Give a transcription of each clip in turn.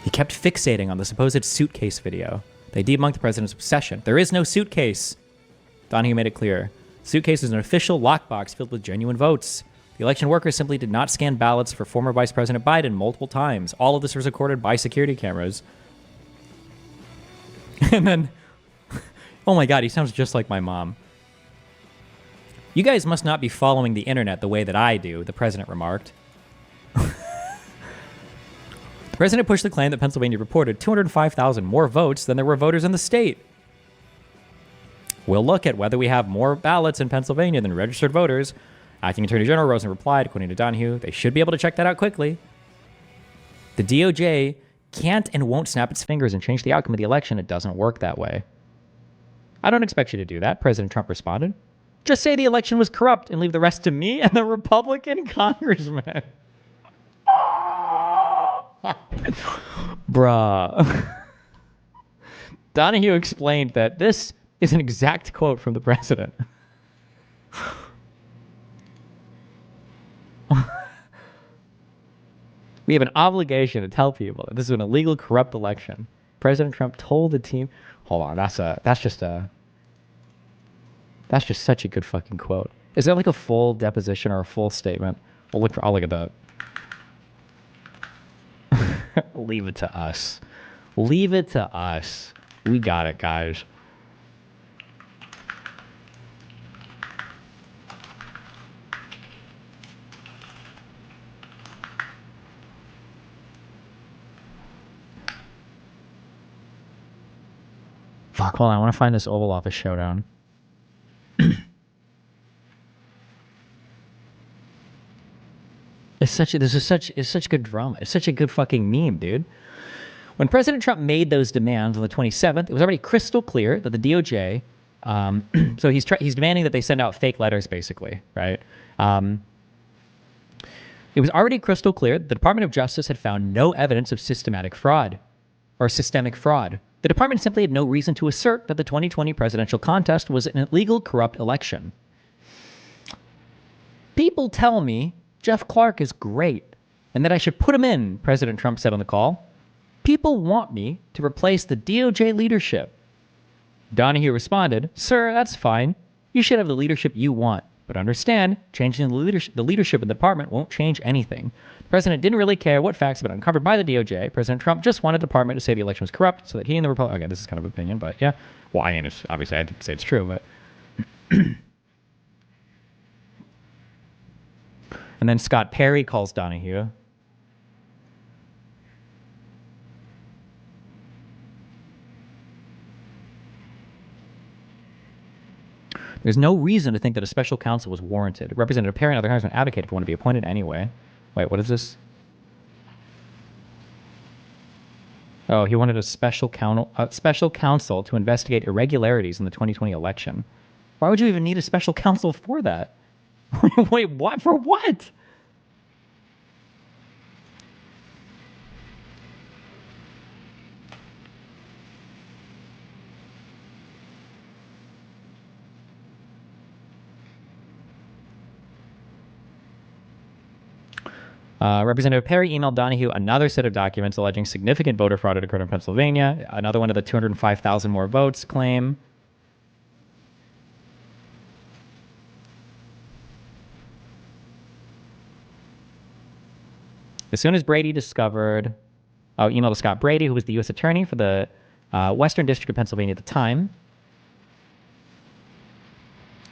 He kept fixating on the supposed suitcase video. They debunked the president's obsession. There is no suitcase. Donahue made it clear. The suitcase is an official lockbox filled with genuine votes. The election workers simply did not scan ballots for former Vice President Biden multiple times. All of this was recorded by security cameras. And then, oh my God, he sounds just like my mom. You guys must not be following the internet the way that I do, the president remarked. The president pushed the claim that Pennsylvania reported 205,000 more votes than there were voters in the state. We'll look at whether we have more ballots in Pennsylvania than registered voters. Acting Attorney General Rosen replied, according to Donahue, they should be able to check that out quickly. The DOJ can't and won't snap its fingers and change the outcome of the election. It doesn't work that way. I don't expect you to do that, President Trump responded. Just say the election was corrupt and leave the rest to me and the Republican congressman. Bruh. Donahue explained that this is an exact quote from the president. We have an obligation to tell people that this is an illegal, corrupt election. President Trump told the team. Hold on, that's just such a good fucking quote. Is there like a full deposition or a full statement? I'll look at that. Leave it to us. Leave it to us. We got it, guys. Fuck, hold on. I want to find this Oval Office showdown. It's such good drama. It's such a good fucking meme, dude. When President Trump made those demands on the 27th, it was already crystal clear that the DOJ, so he's demanding that they send out fake letters, basically, right? It was already crystal clear that the Department of Justice had found no evidence of systemic fraud. The department simply had no reason to assert that the 2020 presidential contest was an illegal, corrupt election. People tell me Jeff Clark is great and that I should put him in, President Trump said on the call. People want me to replace the DOJ leadership. Donahue responded, Sir, that's fine. You should have the leadership you want. But understand, changing the leadership of the department won't change anything. The president didn't really care what facts had been uncovered by the DOJ. President Trump just wanted the department to say the election was corrupt so that he and the Republican... Okay, this is kind of opinion, but yeah. Well, I mean, obviously I didn't say it's true, but... And then Scott Perry calls Donahue. There's no reason to think that a special counsel was warranted. Representative Perry and other congressmen advocated for one to be appointed anyway. Wait, what is this? Oh, he wanted a special counsel to investigate irregularities in the 2020 election. Why would you even need a special counsel for that? Wait, what? For what? Representative Perry emailed Donahue another set of documents alleging significant voter fraud had occurred in Pennsylvania. Another one of the 205,000 more votes claim. As soon as Brady discovered... email to Scott Brady, who was the U.S. attorney for the Western District of Pennsylvania at the time.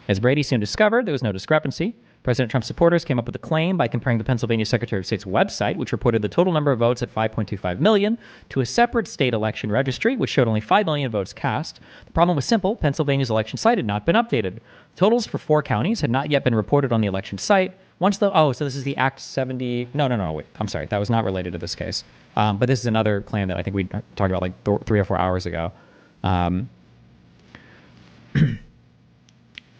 As Brady soon discovered, there was no discrepancy. President Trump's supporters came up with a claim by comparing the Pennsylvania Secretary of State's website, which reported the total number of votes at 5.25 million, to a separate state election registry, which showed only 5 million votes cast. The problem was simple. Pennsylvania's election site had not been updated. Totals for 4 counties had not yet been reported on the election site. So this is the Act 70... No, wait. I'm sorry. That was not related to this case. But this is another claim that I think we talked about like 3 or 4 hours ago.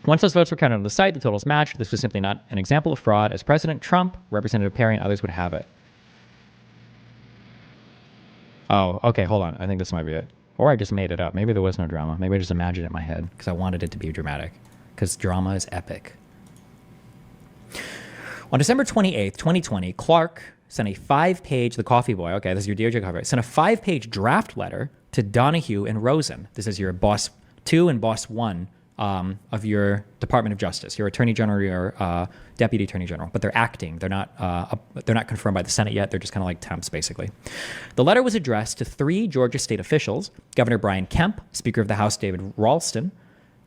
Once those votes were counted on the site, the totals matched. This was simply not an example of fraud, as President Trump, Representative Perry, and others would have it. Oh, okay, hold on. I think this might be it. Or I just made it up. Maybe there was no drama. Maybe I just imagined it in my head because I wanted it to be dramatic. Because drama is epic. On December 28th, 2020, Clark sent a 5-page, the coffee boy, okay, this is your DOJ coffee boy, sent a 5-page draft letter to Donahue and Rosen. This is your boss 2 and boss 1 of your Department of Justice, your Attorney General, your Deputy Attorney General, but they're acting. They're not confirmed by the Senate yet. They're just kind of like temps, basically. The letter was addressed to 3 Georgia state officials: Governor Brian Kemp, Speaker of the House David Ralston,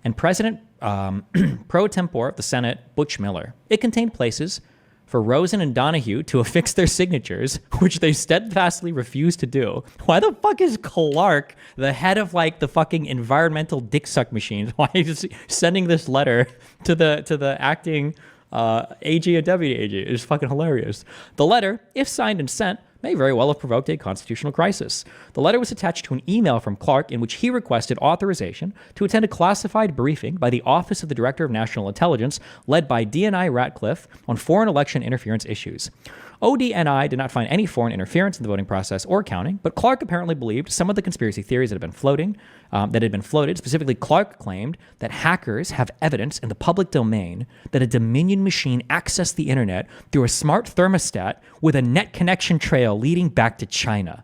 and President pro tempore of the Senate Butch Miller. It contained places for Rosen and Donahue to affix their signatures, which they steadfastly refused to do. Why the fuck is Clark, the head of like the fucking environmental dick suck machines, why is he sending this letter to the acting AG and deputy AG? It's fucking hilarious. The letter, if signed and sent, may very well have provoked a constitutional crisis. The letter was attached to an email from Clark in which he requested authorization to attend a classified briefing by the Office of the Director of National Intelligence, led by DNI Ratcliffe, on foreign election interference issues. ODNI did not find any foreign interference in the voting process or counting, but Clark apparently believed some of the conspiracy theories that had been floated. Specifically, Clark claimed that hackers have evidence in the public domain that a Dominion machine accessed the internet through a smart thermostat with a net connection trail leading back to China.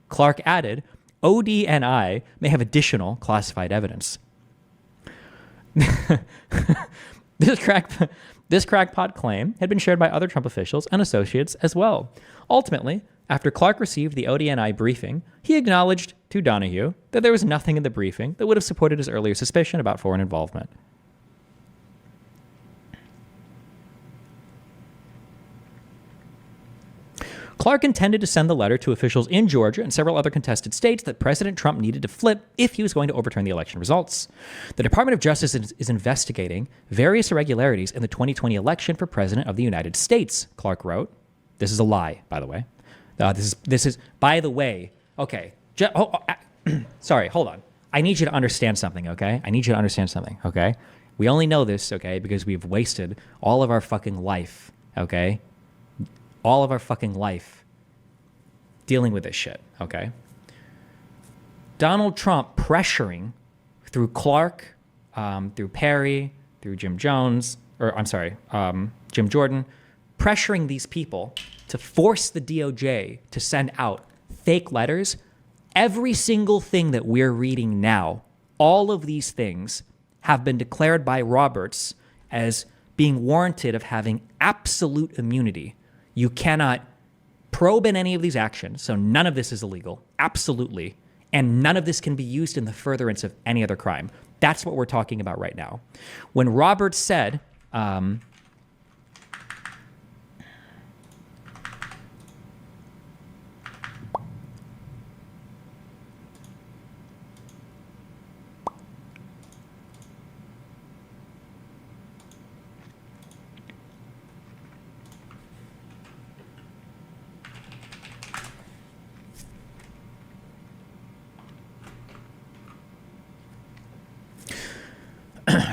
Clark added, ODNI may have additional classified evidence. This crackpot claim had been shared by other Trump officials and associates as well. Ultimately, after Clark received the ODNI briefing, he acknowledged to Donahue that there was nothing in the briefing that would have supported his earlier suspicion about foreign involvement. Clark intended to send the letter to officials in Georgia and several other contested states that President Trump needed to flip if he was going to overturn the election results. The Department of Justice is investigating various irregularities in the 2020 election for President of the United States, Clark wrote. This is a lie, by the way. This is, by the way, okay. Sorry, hold on. I need you to understand something, okay? Okay? We only know this, okay, because we've wasted all of our fucking life, okay? All of our fucking life dealing with this shit, okay? Donald Trump pressuring through Clark, through Perry, through Jim Jordan, pressuring these people to force the DOJ to send out fake letters. Every single thing that we're reading now, all of these things have been declared by Roberts as being warranted of having absolute immunity. You cannot probe in any of these actions, so none of this is illegal, absolutely, and none of this can be used in the furtherance of any other crime. That's what we're talking about right now. When Roberts said,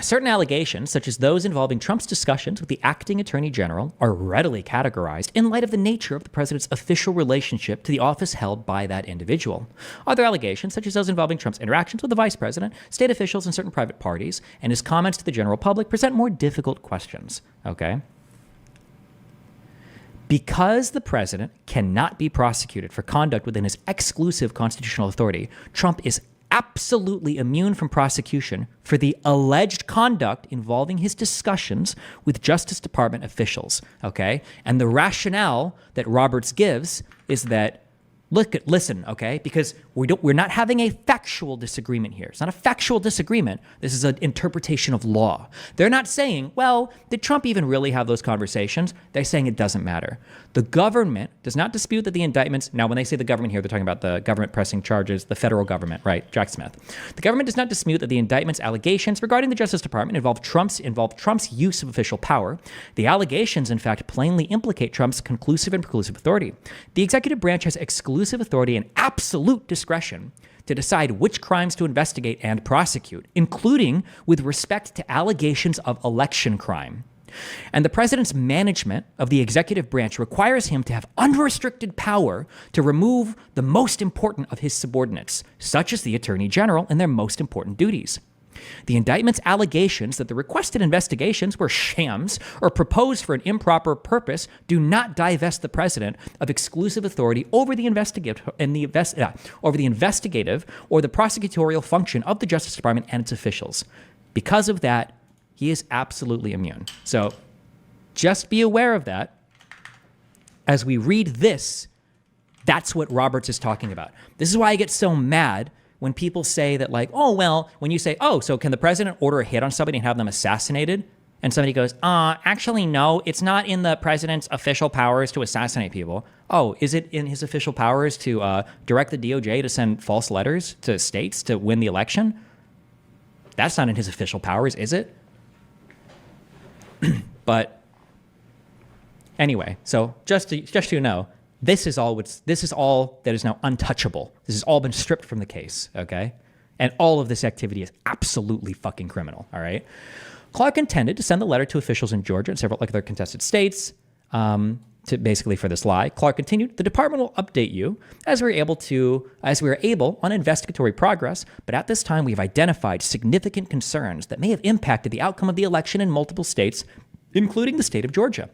certain allegations, such as those involving Trump's discussions with the acting attorney general, are readily categorized in light of the nature of the president's official relationship to the office held by that individual. Other allegations, such as those involving Trump's interactions with the vice president, state officials, and certain private parties, and his comments to the general public, present more difficult questions. Okay? Because the president cannot be prosecuted for conduct within his exclusive constitutional authority, Trump is absolutely immune from prosecution for the alleged conduct involving his discussions with Justice Department officials, okay? And the rationale that Roberts gives is that, listen, okay? Because we're not having a factual disagreement here. It's not a factual disagreement. This is an interpretation of law. They're not saying, well, did Trump even really have those conversations? They're saying it doesn't matter. The government does not dispute that the indictments, now when they say the government here, they're talking about the government pressing charges, the federal government, right? Jack Smith. The government does not dispute that the indictment's allegations regarding the Justice Department involve Trump's use of official power. The allegations, in fact, plainly implicate Trump's conclusive and preclusive authority. The executive branch has exclusive authority and absolute discretion to decide which crimes to investigate and prosecute, including with respect to allegations of election crime. And the president's management of the executive branch requires him to have unrestricted power to remove the most important of his subordinates, such as the attorney general, and their most important duties. The indictment's allegations that the requested investigations were shams or proposed for an improper purpose do not divest the president of exclusive authority over the investigative or the prosecutorial function of the Justice Department and its officials. Because of that, he is absolutely immune. So just be aware of that. As we read this, that's what Roberts is talking about. This is why I get so mad when people say that, like, oh, well, when you say, oh, so can the president order a hit on somebody and have them assassinated? And somebody goes, actually, no, it's not in the president's official powers to assassinate people. Oh, is it in his official powers to direct the DOJ to send false letters to states to win the election? That's not in his official powers, is it? But anyway, so just so you know, this is all that is now untouchable. This has all been stripped from the case, okay? And all of this activity is absolutely fucking criminal, all right? Clark intended to send the letter to officials in Georgia and several other contested states to basically for this lie. Clark continued, the department will update you as we are able on investigatory progress, but at this time we have identified significant concerns that may have impacted the outcome of the election in multiple states, including the state of Georgia.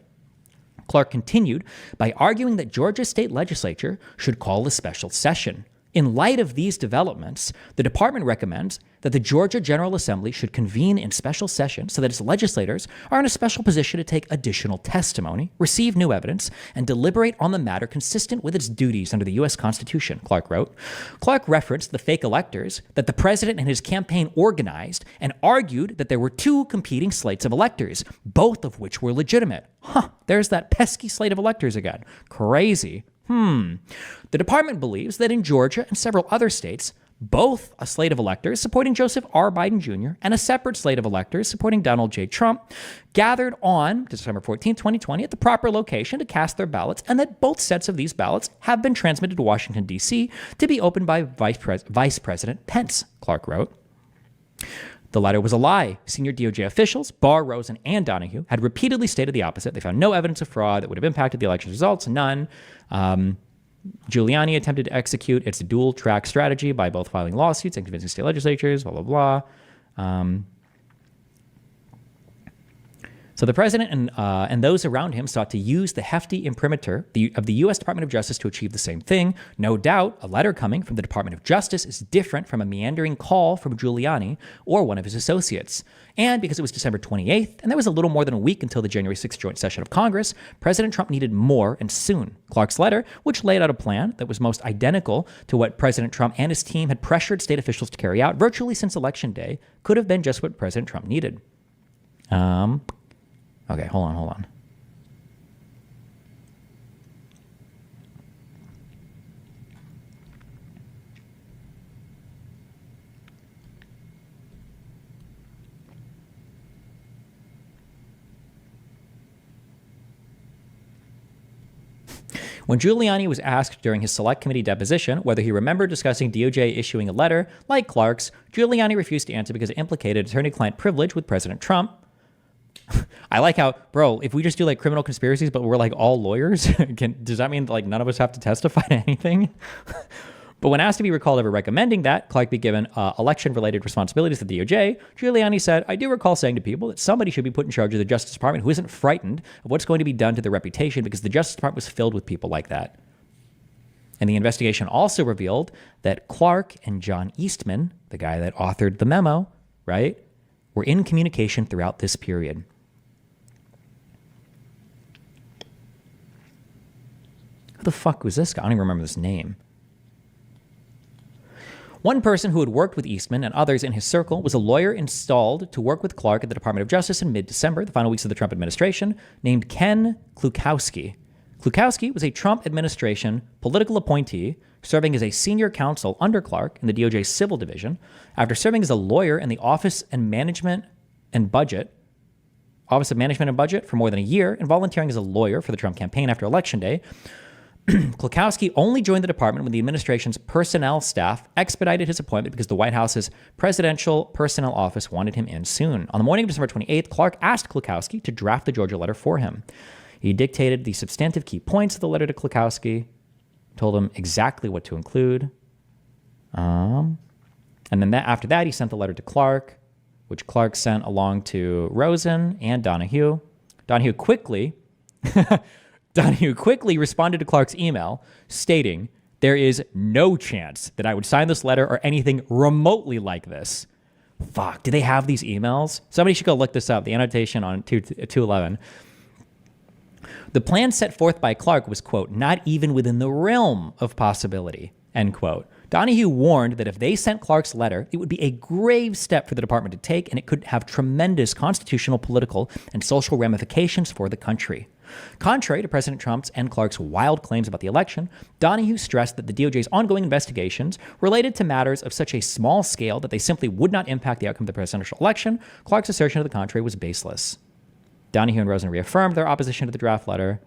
Clark continued by arguing that Georgia's state legislature should call a special session. In light of these developments, the department recommends that the Georgia General Assembly should convene in special session so that its legislators are in a special position to take additional testimony, receive new evidence, and deliberate on the matter consistent with its duties under the U.S. Constitution, Clark wrote. Clark referenced the fake electors that the president and his campaign organized and argued that there were two competing slates of electors, both of which were legitimate. There's that pesky slate of electors again. Crazy. The department believes that in Georgia and several other states, both a slate of electors supporting Joseph R. Biden Jr. and a separate slate of electors supporting Donald J. Trump gathered on December 14, 2020 at the proper location to cast their ballots, and that both sets of these ballots have been transmitted to Washington, D.C. to be opened by Vice President Pence, Clark wrote. The letter was a lie. Senior DOJ officials, Barr, Rosen, and Donahue, had repeatedly stated the opposite. They found no evidence of fraud that would have impacted the election's results, none. Giuliani attempted to execute its dual-track strategy by both filing lawsuits and convincing state legislatures, blah, blah, blah. So the president and those around him sought to use the hefty imprimatur of the U.S. Department of Justice to achieve the same thing. No doubt, a letter coming from the Department of Justice is different from a meandering call from Giuliani or one of his associates. And because it was December 28th, and there was a little more than a week until the January 6th joint session of Congress, President Trump needed more and soon. Clark's letter, which laid out a plan that was most identical to what President Trump and his team had pressured state officials to carry out virtually since Election Day, could have been just what President Trump needed. Okay, hold on. When Giuliani was asked during his select committee deposition whether he remembered discussing DOJ issuing a letter like Clark's, Giuliani refused to answer because it implicated attorney-client privilege with President Trump. I like how, bro, if we just do like criminal conspiracies, but we're like all lawyers, does that mean like none of us have to testify to anything? But when asked to be recalled ever recommending that Clark be given election-related responsibilities at the DOJ, Giuliani said, I do recall saying to people that somebody should be put in charge of the Justice Department who isn't frightened of what's going to be done to their reputation because the Justice Department was filled with people like that. And the investigation also revealed that Clark and John Eastman, the guy that authored the memo, right, were in communication throughout this period. Who the fuck was this guy? I don't even remember this name. One person who had worked with Eastman and others in his circle was a lawyer installed to work with Clark at the Department of Justice in mid-December, the final weeks of the Trump administration, named Ken Klukowski. Klukowski was a Trump administration political appointee serving as a senior counsel under Clark in the DOJ Civil Division. After serving as a lawyer in the Office of Management and Budget for more than a year and volunteering as a lawyer for the Trump campaign after Election Day, Klukowski only joined the department when the administration's personnel staff expedited his appointment because the White House's Presidential Personnel Office wanted him in soon. On the morning of December 28th, Clark asked Klukowski to draft the Georgia letter for him. He dictated the substantive key points of the letter to Klukowski, told him exactly what to include. And then after that, he sent the letter to Clark. which Clark sent along to Rosen and Donahue. Donahue quickly responded to Clark's email stating, "There is no chance that I would sign this letter or anything remotely like this." Fuck, do they have these emails? Somebody should go look this up. The annotation on 211. The plan set forth by Clark was, quote, "not even within the realm of possibility," end quote. Donahue warned that if they sent Clark's letter, it would be a grave step for the department to take, and it could have tremendous constitutional, political, and social ramifications for the country. Contrary to President Trump's and Clark's wild claims about the election, Donahue stressed that the DOJ's ongoing investigations related to matters of such a small scale that they simply would not impact the outcome of the presidential election. Clark's assertion to the contrary was baseless. Donahue and Rosen reaffirmed their opposition to the draft letter.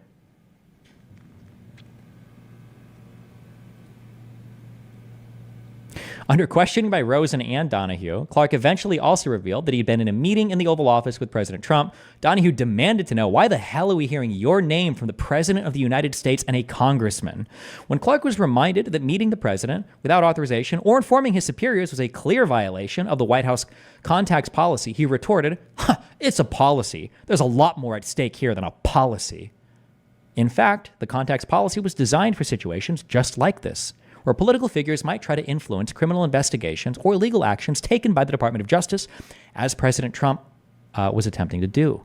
Under questioning by Rosen and Donahue, Clark eventually also revealed that he'd been in a meeting in the Oval Office with President Trump. Donahue demanded to know, why the hell are we hearing your name from the President of the United States and a congressman? When Clark was reminded that meeting the president without authorization or informing his superiors was a clear violation of the White House contacts policy, he retorted, "It's a policy. There's a lot more at stake here than a policy." In fact, the contacts policy was designed for situations just like this, where political figures might try to influence criminal investigations or legal actions taken by the Department of Justice, as President Trump was attempting to do.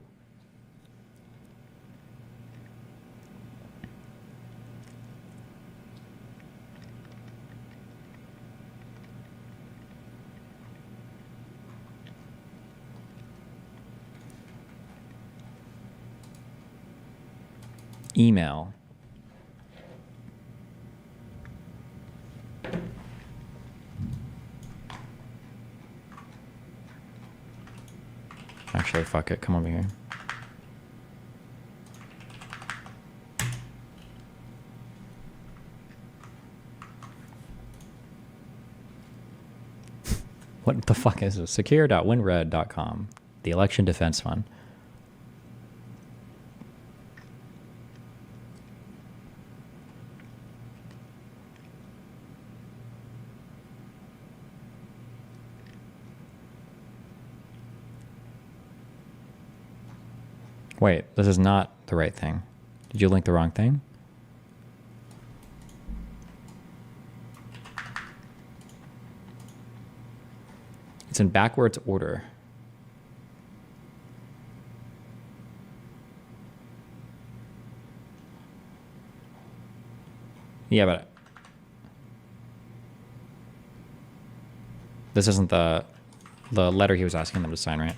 Email. Actually, fuck it. Come over here. What the fuck is this? Secure.winred.com. The Election Defense Fund. Wait, this is not the right thing. Did you link the wrong thing? It's in backwards order. Yeah, but this isn't the letter he was asking them to sign, right?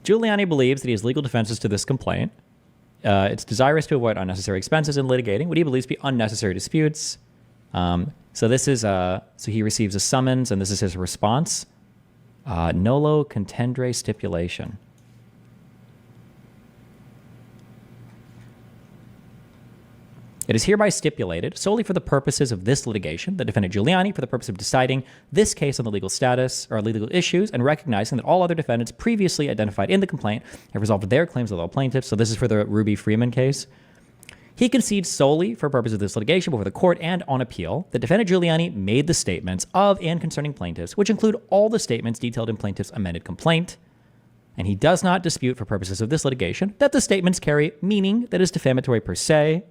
Giuliani believes that he has legal defenses to this complaint. It's desirous to avoid unnecessary expenses in litigating what he believes to be unnecessary disputes. So this is so he receives a summons, and this is his response. Nolo contendere stipulation. It is hereby stipulated, solely for the purposes of this litigation, that defendant Giuliani, for the purpose of deciding this case on the legal status or legal issues, and recognizing that all other defendants previously identified in the complaint have resolved their claims with all plaintiffs. So this is for the Ruby Freeman case. He concedes solely for purposes of this litigation before the court and on appeal that defendant Giuliani made the statements of and concerning plaintiffs, which include all the statements detailed in plaintiff's amended complaint. And he does not dispute for purposes of this litigation that the statements carry meaning that is defamatory per se.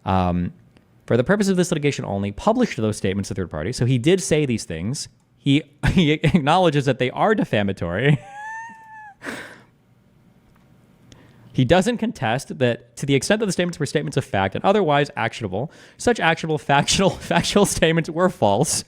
For the purpose of this litigation only, published those statements to third parties. So he did say these things. He acknowledges that they are defamatory. He doesn't contest that to the extent that the statements were statements of fact and otherwise actionable, such actionable factual statements were false.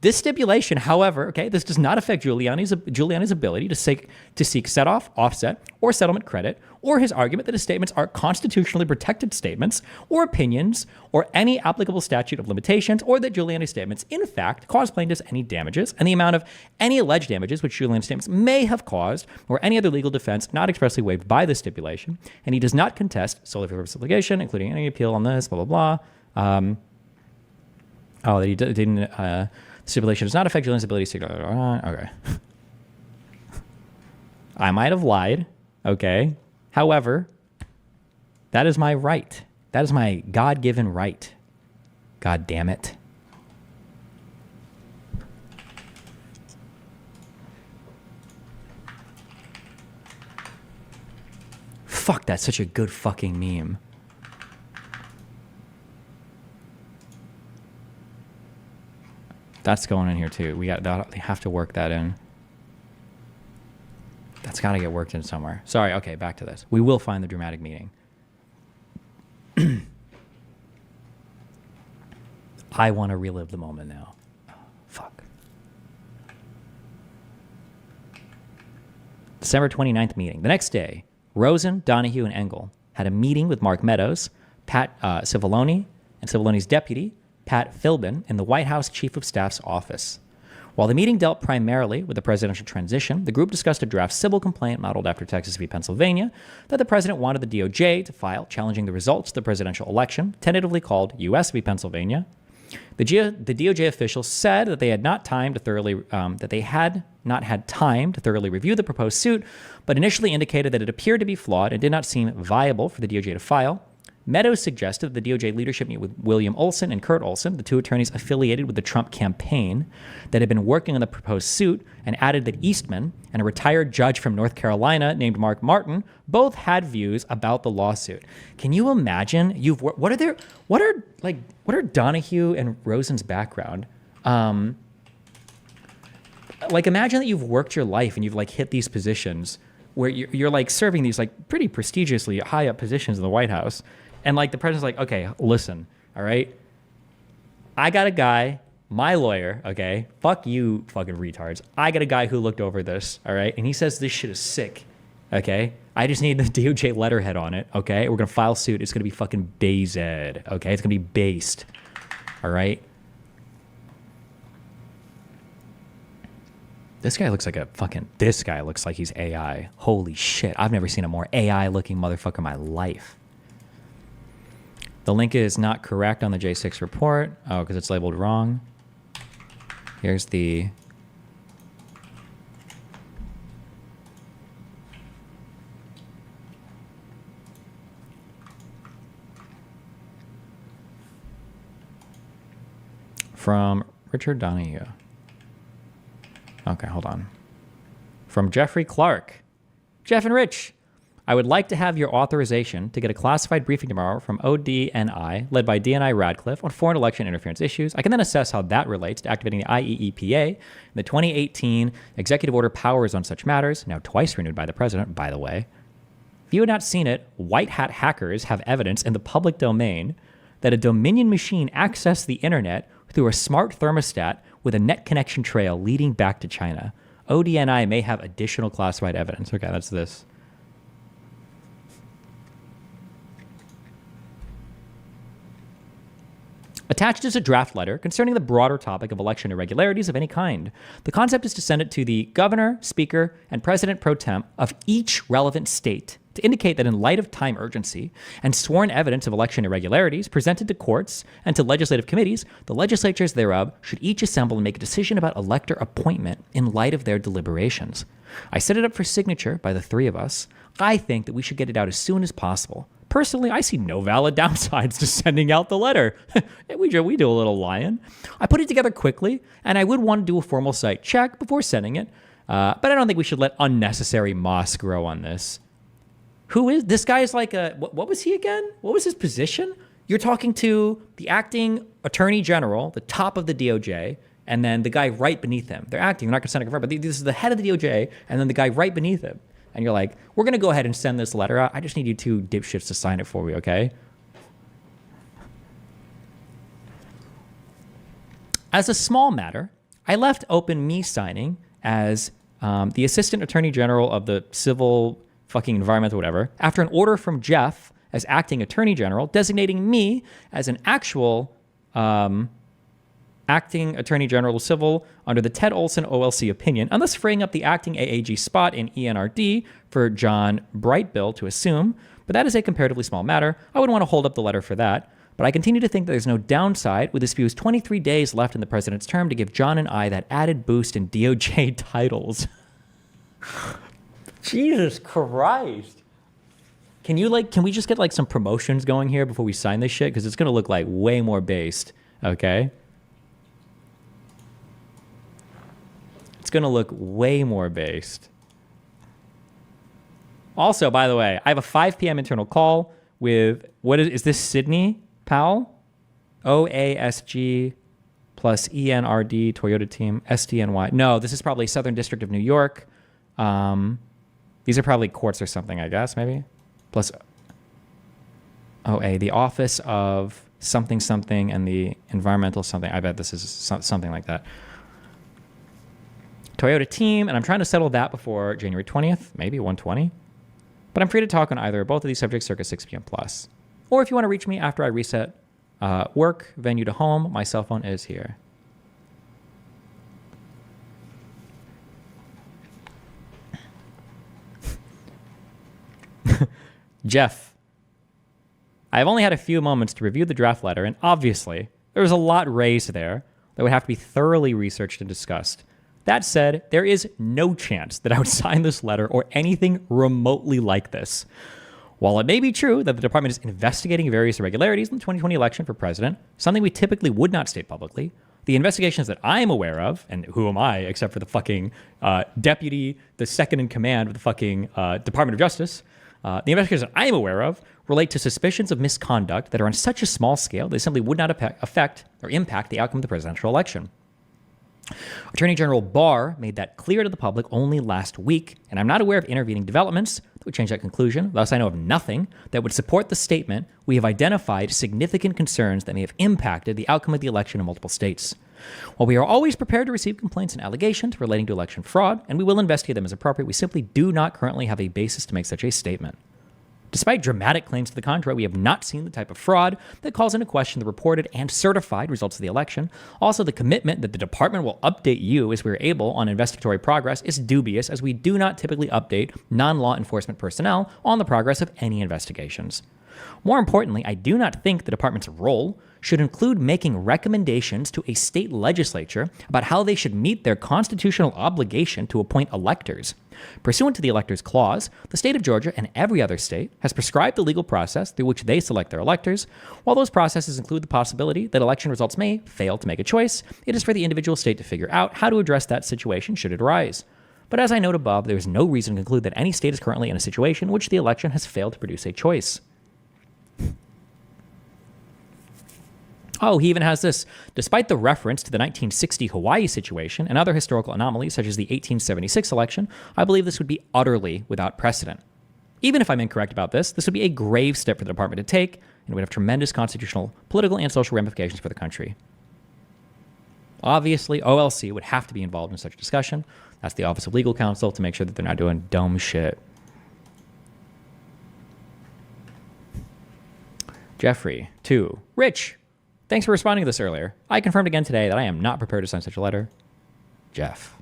This stipulation, however, okay, this does not affect Giuliani's ability to seek set-off, offset, or settlement credit, or his argument that his statements are constitutionally protected statements or opinions, or any applicable statute of limitations, or that Giuliani's statements, in fact, cause plaintiffs any damages, and the amount of any alleged damages which Giuliani's statements may have caused, or any other legal defense not expressly waived by this stipulation. And he does not contest solely for purpose of litigation, including any appeal on this, blah, blah, blah. That he didn't... stipulation does not affect Giuliani's ability to... Okay. I might have lied. Okay. However, that is my right. That is my God-given right. God damn it. Fuck, that's such a good fucking meme. That's going in here too. We have to work that in. That's got to get worked in somewhere. Sorry. Okay, back to this. We will find the dramatic meaning. I want to relive the moment now. Fuck. December 29th meeting. The next day, Rosen, Donahue, and Engel had a meeting with Mark Meadows, Pat Cipollone, and Cipolloni's deputy, Pat Philbin, in the White House Chief of Staff's office. While the meeting dealt primarily with the presidential transition, the group discussed a draft civil complaint modeled after Texas v. Pennsylvania that the president wanted the DOJ to file challenging the results of the presidential election, tentatively called U.S. v. Pennsylvania. The DOJ officials said that they had not had time to thoroughly review the proposed suit, but initially indicated that it appeared to be flawed and did not seem viable for the DOJ to file. Meadows suggested that the DOJ leadership meet with William Olson and Kurt Olson, the two attorneys affiliated with the Trump campaign that had been working on the proposed suit, and added that Eastman and a retired judge from North Carolina named Mark Martin both had views about the lawsuit. Can you imagine? What are Donahue and Rosen's background? Imagine that you've worked your life and you've hit these positions where you're serving these pretty prestigiously high up positions in the White House. And the president's like, okay, listen, all right? I got a guy, my lawyer, okay? Fuck you fucking retards. I got a guy who looked over this, all right? And he says this shit is sick, okay? I just need the DOJ letterhead on it, okay? We're going to file suit. It's going to be fucking based, okay? It's going to be based, all right? This guy looks like he's AI. Holy shit. I've never seen a more AI-looking motherfucker in my life. The link is not correct on the J6 report. Oh, because it's labeled wrong. Here's the... From Richard Donahue. Okay, hold on. From Jeffrey Clark. Jeff and Rich, I would like to have your authorization to get a classified briefing tomorrow from ODNI, led by DNI Radcliffe, on foreign election interference issues. I can then assess how that relates to activating the IEEPA and the 2018 executive order powers on such matters, now twice renewed by the president, by the way. If you had not seen it, white hat hackers have evidence in the public domain that a Dominion machine accessed the internet through a smart thermostat with a net connection trail leading back to China. ODNI may have additional classified evidence. Okay, that's this. Attached is a draft letter concerning the broader topic of election irregularities of any kind. The concept is to send it to the governor, speaker, and president pro tem of each relevant state to indicate that in light of time urgency and sworn evidence of election irregularities presented to courts and to legislative committees, the legislatures thereof should each assemble and make a decision about elector appointment in light of their deliberations. I set it up for signature by the three of us. I think that we should get it out as soon as possible. Personally, I see no valid downsides to sending out the letter. we do a little lying. I put it together quickly, and I would want to do a formal site check before sending it, but I don't think we should let unnecessary moss grow on this. Who is this guy? Is like a what was he again? What was his position? You're talking to the acting attorney general, the top of the DOJ, and then the guy right beneath him. They're acting. They're not going to send it confirmed, but this is the head of the DOJ, and then the guy right beneath him. And you're like, we're going to go ahead and send this letter out. I just need you two dipshits to sign it for me, okay? As a small matter, I left open me signing as the Assistant Attorney General of the Civil fucking Environmental whatever after an order from Jeff as acting Attorney General designating me as an actual acting Attorney General of Civil under the Ted Olson OLC opinion, and thus freeing up the acting AAG spot in ENRD for John Brightbill to assume. But that is a comparatively small matter. I wouldn't want to hold up the letter for that. But I continue to think that there's no downside with this view's 23 days left in the president's term to give John and I that added boost in DOJ titles. Jesus Christ. Can we just get like some promotions going here before we sign this shit? Because it's going to look like way more based. Okay. It's going to look way more based. Also, by the way, I have a 5 p.m. internal call with, is this Sydney Powell? OASG plus ENRD, Toyota team, SDNY. No, this is probably Southern District of New York. These are probably courts or something, I guess, maybe. Plus OA, the Office of something something and the Environmental something. I bet this is something like that. Toyota team, and I'm trying to settle that before January 20th, maybe 120. But I'm free to talk on either or both of these subjects circa 6 p.m. plus. Or if you want to reach me after I reset work, venue to home, my cell phone is here. Jeff, I've only had a few moments to review the draft letter, and obviously there was a lot raised there that would have to be thoroughly researched and discussed. That said, there is no chance that I would sign this letter or anything remotely like this. While it may be true that the department is investigating various irregularities in the 2020 election for president, something we typically would not state publicly, the investigations that I am aware of, and who am I except for the fucking deputy, the second in command of the fucking Department of Justice, the investigations that I am aware of relate to suspicions of misconduct that are on such a small scale they simply would not affect or impact the outcome of the presidential election. Attorney General Barr made that clear to the public only last week, and I'm not aware of intervening developments that would change that conclusion. Thus, I know of nothing that would support the statement we have identified significant concerns that may have impacted the outcome of the election in multiple states. While we are always prepared to receive complaints and allegations relating to election fraud, and we will investigate them as appropriate, we simply do not currently have a basis to make such a statement. Despite dramatic claims to the contrary, we have not seen the type of fraud that calls into question the reported and certified results of the election. Also, the commitment that the department will update you as we are able on investigatory progress is dubious, as we do not typically update non-law enforcement personnel on the progress of any investigations. More importantly, I do not think the department's role should include making recommendations to a state legislature about how they should meet their constitutional obligation to appoint electors. Pursuant to the Electors Clause, the state of Georgia and every other state has prescribed the legal process through which they select their electors. While those processes include the possibility that election results may fail to make a choice, it is for the individual state to figure out how to address that situation should it arise. But as I note above, there is no reason to conclude that any state is currently in a situation in which the election has failed to produce a choice. Oh, he even has this. Despite the reference to the 1960 Hawaii situation and other historical anomalies such as the 1876 election, I believe this would be utterly without precedent. Even if I'm incorrect about this would be a grave step for the department to take, and would have tremendous constitutional, political, and social ramifications for the country. Obviously, OLC would have to be involved in such a discussion. That's the Office of Legal Counsel to make sure that they're not doing dumb shit. Jeffrey, 2. Rich, thanks for responding to this earlier. I confirmed again today that I am not prepared to sign such a letter. Jeff.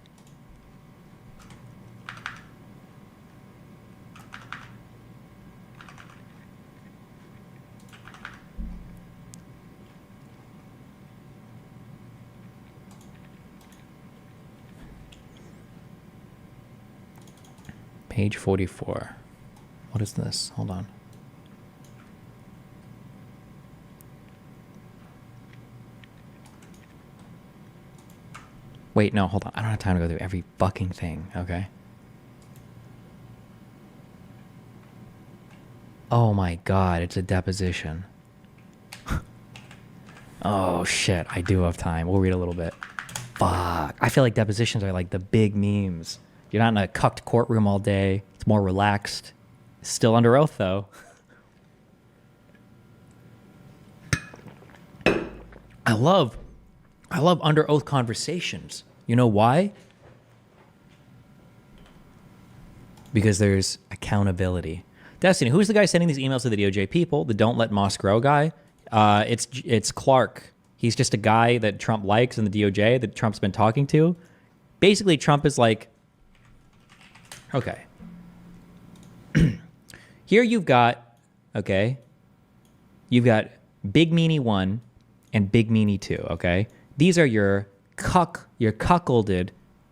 Page 44. What is this? Hold on. Wait, no, hold on. I don't have time to go through every fucking thing, okay? Oh my god, it's a deposition. Oh shit, I do have time. We'll read a little bit. Fuck. I feel like depositions are like the big memes. You're not in a cucked courtroom all day. It's more relaxed. Still under oath, though. I love under oath conversations. You know why? Because there's accountability. Destiny, who's the guy sending these emails to the DOJ people? The Don't Let Moss Grow guy? It's Clark. He's just a guy that Trump likes in the DOJ that Trump's been talking to. Basically, Trump is like, okay. Here you've got, okay, you've got Big Meanie 1 and Big Meanie 2, okay? These are your cuckolded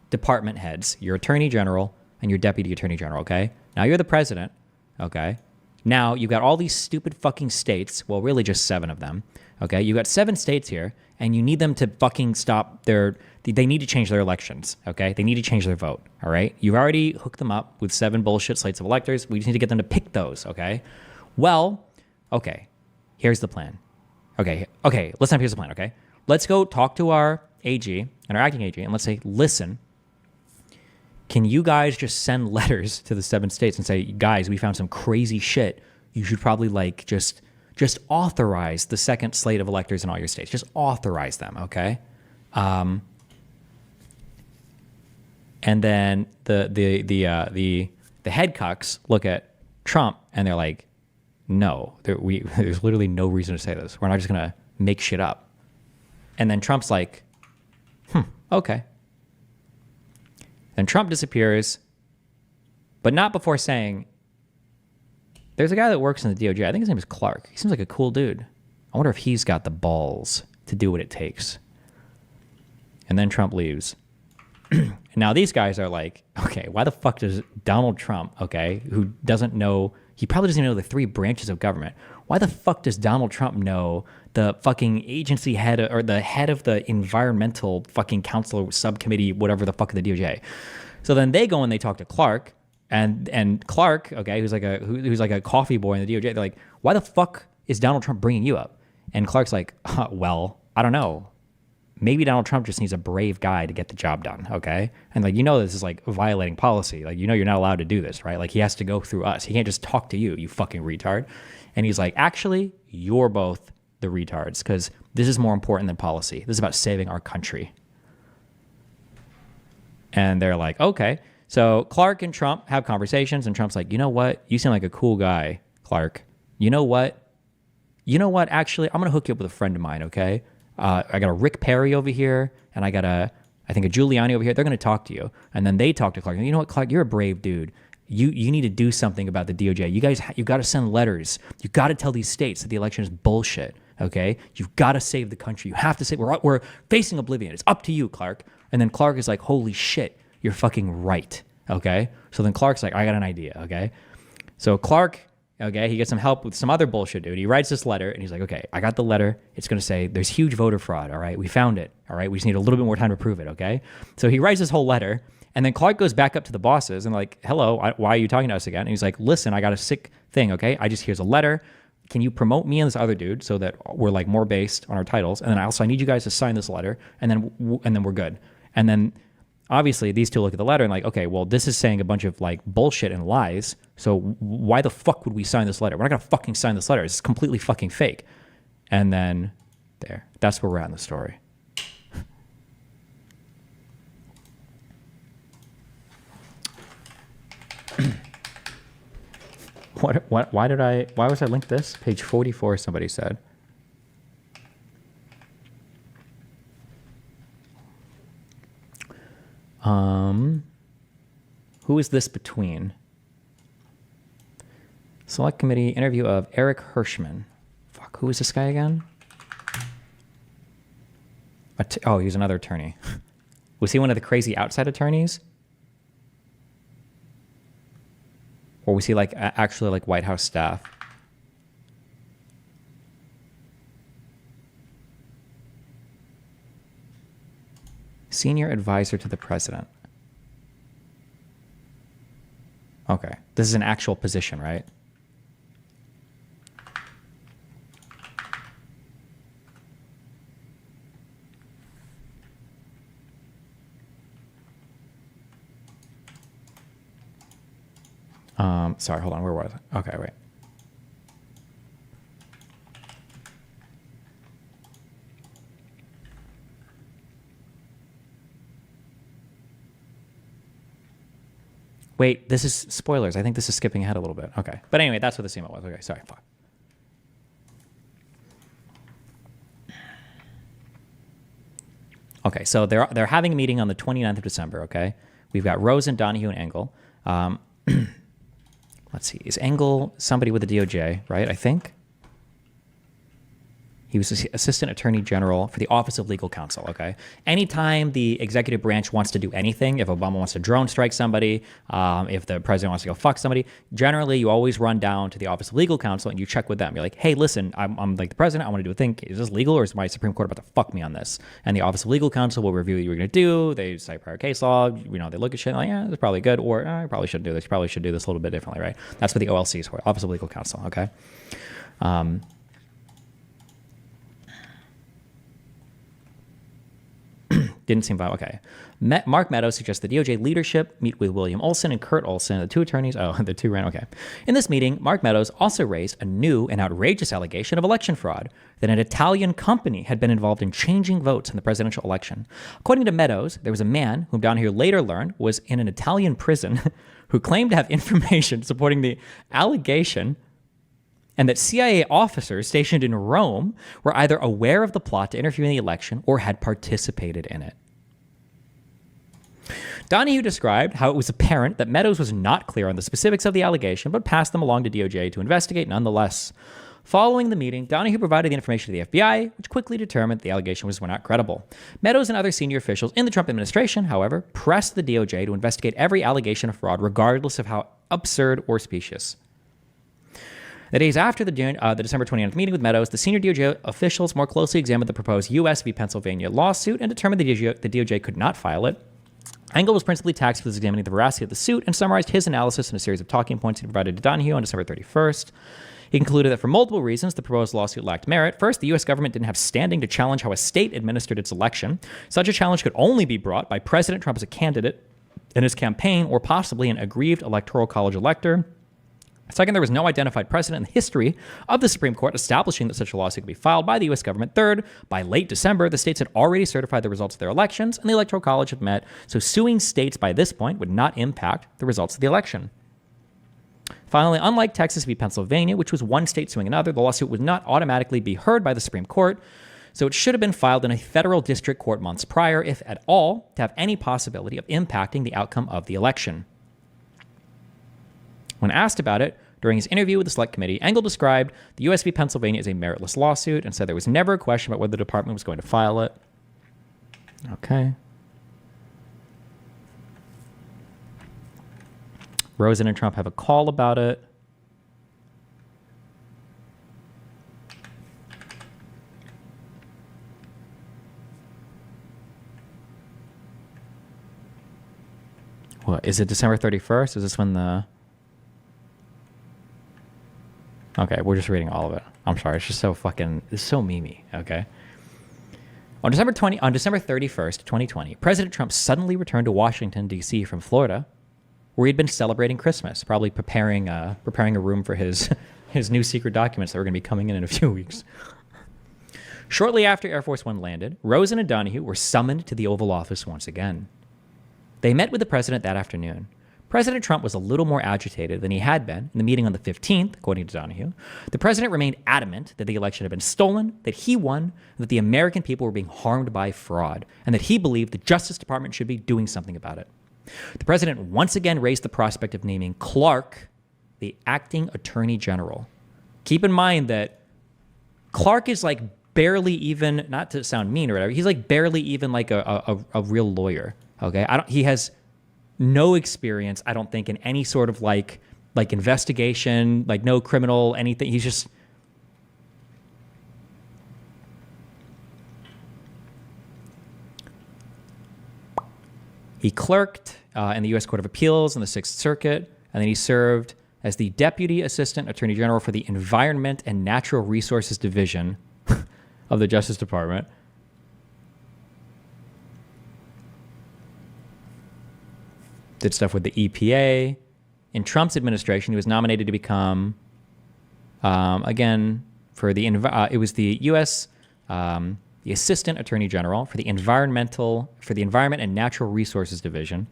department heads, your attorney general and your deputy attorney general, okay? Now you're the president, okay? Now you've got all these stupid fucking states, well, really just 7 of them, okay? You've got 7 states here, and you need them to fucking stop they need to change their elections, okay? They need to change their vote, all right? You've already hooked them up with 7 bullshit slates of electors. We just need to get them to pick those, okay? Well, okay, here's the plan. Okay, let's not here's the plan, okay? Let's go talk to our AG and our acting AG, and let's say, listen, can you guys just send letters to the 7 states and say, guys, we found some crazy shit. You should probably like just authorize the second slate of electors in all your states. Just authorize them, okay? And then the head cucks look at Trump and they're like, no, there's literally no reason to say this. We're not just gonna make shit up. And then Trump's like, okay. Then Trump disappears, but not before saying, there's a guy that works in the DOJ. I think his name is Clark. He seems like a cool dude. I wonder if he's got the balls to do what it takes. And then Trump leaves. And now these guys are like, okay, why the fuck does Donald Trump, okay, who doesn't know, he probably doesn't even know the 3 branches of government. Why the fuck does Donald Trump know the fucking agency head or the head of the environmental fucking council subcommittee, whatever the fuck of the DOJ? So then they go and they talk to Clark, and Clark, okay, who's like a coffee boy in the DOJ. They're like, why the fuck is Donald Trump bringing you up? And Clark's like, well, I don't know. Maybe Donald Trump just needs a brave guy to get the job done, okay? And like, this is like violating policy. Like, you're not allowed to do this, right? Like, he has to go through us. He can't just talk to you fucking retard. And he's like, actually, you're both the retards because this is more important than policy. This is about saving our country. And they're like, okay. So Clark and Trump have conversations, and Trump's like, you know what? You seem like a cool guy, Clark. You know what? Actually, I'm going to hook you up with a friend of mine, okay? I got a Rick Perry over here, and I think a Giuliani over here. They're going to talk to you. And then they talk to Clark. And you know what, Clark? You're a brave dude. You need to do something about the DOJ. You got to send letters. You got to tell these states that the election is bullshit, okay? You've got to save the country. You have to save. We're facing oblivion. It's up to you, Clark. And then Clark is like, holy shit, you're fucking right, okay? So then Clark's like, I got an idea, okay? So Clark, okay, he gets some help with some other bullshit dude. He writes this letter, and he's like, okay, I got the letter. It's going to say there's huge voter fraud, all right? We found it, all right? We just need a little bit more time to prove it, okay? So he writes this whole letter, and then Clark goes back up to the bosses and like, hello, why are you talking to us again? And he's like, listen, I got a sick thing, okay? Here's a letter. Can you promote me and this other dude so that we're like more based on our titles? And then I need you guys to sign this letter, and then we're good. And then obviously these two look at the letter and like, okay, well, this is saying a bunch of like bullshit and lies. So why the fuck would we sign this letter? We're not going to fucking sign this letter. It's completely fucking fake. And then that's where we're at in the story. Why was I linked this? Page 44, somebody said. Who is this between? Select committee interview of Eric Hirschman. Fuck, who is this guy again? He's another attorney. Was he one of the crazy outside attorneys? Or was he like actually like White House staff? Senior advisor to the president. Okay. This is an actual position, right? Sorry, hold on. Where was I? Okay, wait. Wait, this is spoilers. I think this is skipping ahead a little bit. Okay. But anyway, that's what this email was. Okay, sorry. Fuck. Okay, so they're having a meeting on the 29th of December, okay? We've got Rosen, Donahue, and Engel. Let's see. Is Engel somebody with the DOJ, right? I think. He was Assistant Attorney General for the Office of Legal Counsel, okay? Anytime the executive branch wants to do anything, if Obama wants to drone strike somebody, if the president wants to go fuck somebody, generally you always run down to the Office of Legal Counsel and you check with them. You're like, hey, listen, I'm like the president. I want to do a thing. Is this legal or is my Supreme Court about to fuck me on this? And the Office of Legal Counsel will review what you're going to do. They cite prior case law. You know, they look at shit like, yeah, that's probably good. Or I probably shouldn't do this. You probably should do this a little bit differently, right? That's what the OLC is for, Office of Legal Counsel, okay? Didn't seem viable. Okay. Mark Meadows suggests the DOJ leadership meet with William Olson and Kurt Olson, the two attorneys. Oh, the two ran. Okay. In this meeting, Mark Meadows also raised a new and outrageous allegation of election fraud, that an Italian company had been involved in changing votes in the presidential election. According to Meadows, there was a man whom Donahue later learned was in an Italian prison who claimed to have information supporting the allegation, and that CIA officers stationed in Rome were either aware of the plot to interfere in the election or had participated in it. Donahue described how it was apparent that Meadows was not clear on the specifics of the allegation, but passed them along to DOJ to investigate nonetheless. Following the meeting, Donahue provided the information to the FBI, which quickly determined the allegation was not credible. Meadows and other senior officials in the Trump administration, however, pressed the DOJ to investigate every allegation of fraud, regardless of how absurd or specious. The days after the December 29th meeting with Meadows, the senior DOJ officials more closely examined the proposed U.S. v. Pennsylvania lawsuit and determined the DOJ could not file it. Engel was principally tasked with examining the veracity of the suit and summarized his analysis in a series of talking points he provided to Donahue on December 31st. He concluded that for multiple reasons, the proposed lawsuit lacked merit. First, the U.S. government didn't have standing to challenge how a state administered its election. Such a challenge could only be brought by President Trump as a candidate in his campaign or possibly an aggrieved electoral college elector. Second, there was no identified precedent in the history of the Supreme Court establishing that such a lawsuit could be filed by the U.S. government. Third, by late December, the states had already certified the results of their elections, and the Electoral College had met, so suing states by this point would not impact the results of the election. Finally, unlike Texas v. Pennsylvania, which was one state suing another, the lawsuit would not automatically be heard by the Supreme Court, so it should have been filed in a federal district court months prior, if at all, to have any possibility of impacting the outcome of the election. When asked about it during his interview with the Select Committee, Engel described the U.S. v. Pennsylvania as a meritless lawsuit and said there was never a question about whether the department was going to file it. Okay. Rosen and Trump have a call about it. What, is it December 31st? Is this when the... Okay, we're just reading all of it. I'm sorry, it's just so fucking, it's so memey, okay? On December 31st, 2020, President Trump suddenly returned to Washington, D.C. from Florida, where he'd been celebrating Christmas, probably preparing a room for his new secret documents that were going to be coming in a few weeks. Shortly after Air Force One landed, Rosen and Donahue were summoned to the Oval Office once again. They met with the president that afternoon. President Trump was a little more agitated than he had been in the meeting on the 15th, according to Donahue. The president remained adamant that the election had been stolen, that he won, and that the American people were being harmed by fraud, and that he believed the Justice Department should be doing something about it. The president once again raised the prospect of naming Clark the acting attorney general. Keep in mind that Clark is like barely even, not to sound mean or whatever, he's like barely even like a real lawyer, okay? He has no experience, I don't think, in any sort of like investigation, like no criminal, anything. He's just... He clerked in the U.S. Court of Appeals in the Sixth Circuit, and then he served as the Deputy Assistant Attorney General for the Environment and Natural Resources Division of the Justice Department. Did stuff with the EPA. In Trump's administration, he was nominated to become, again, for the it was the U.S. The Assistant Attorney General for the Environment and Natural Resources Division.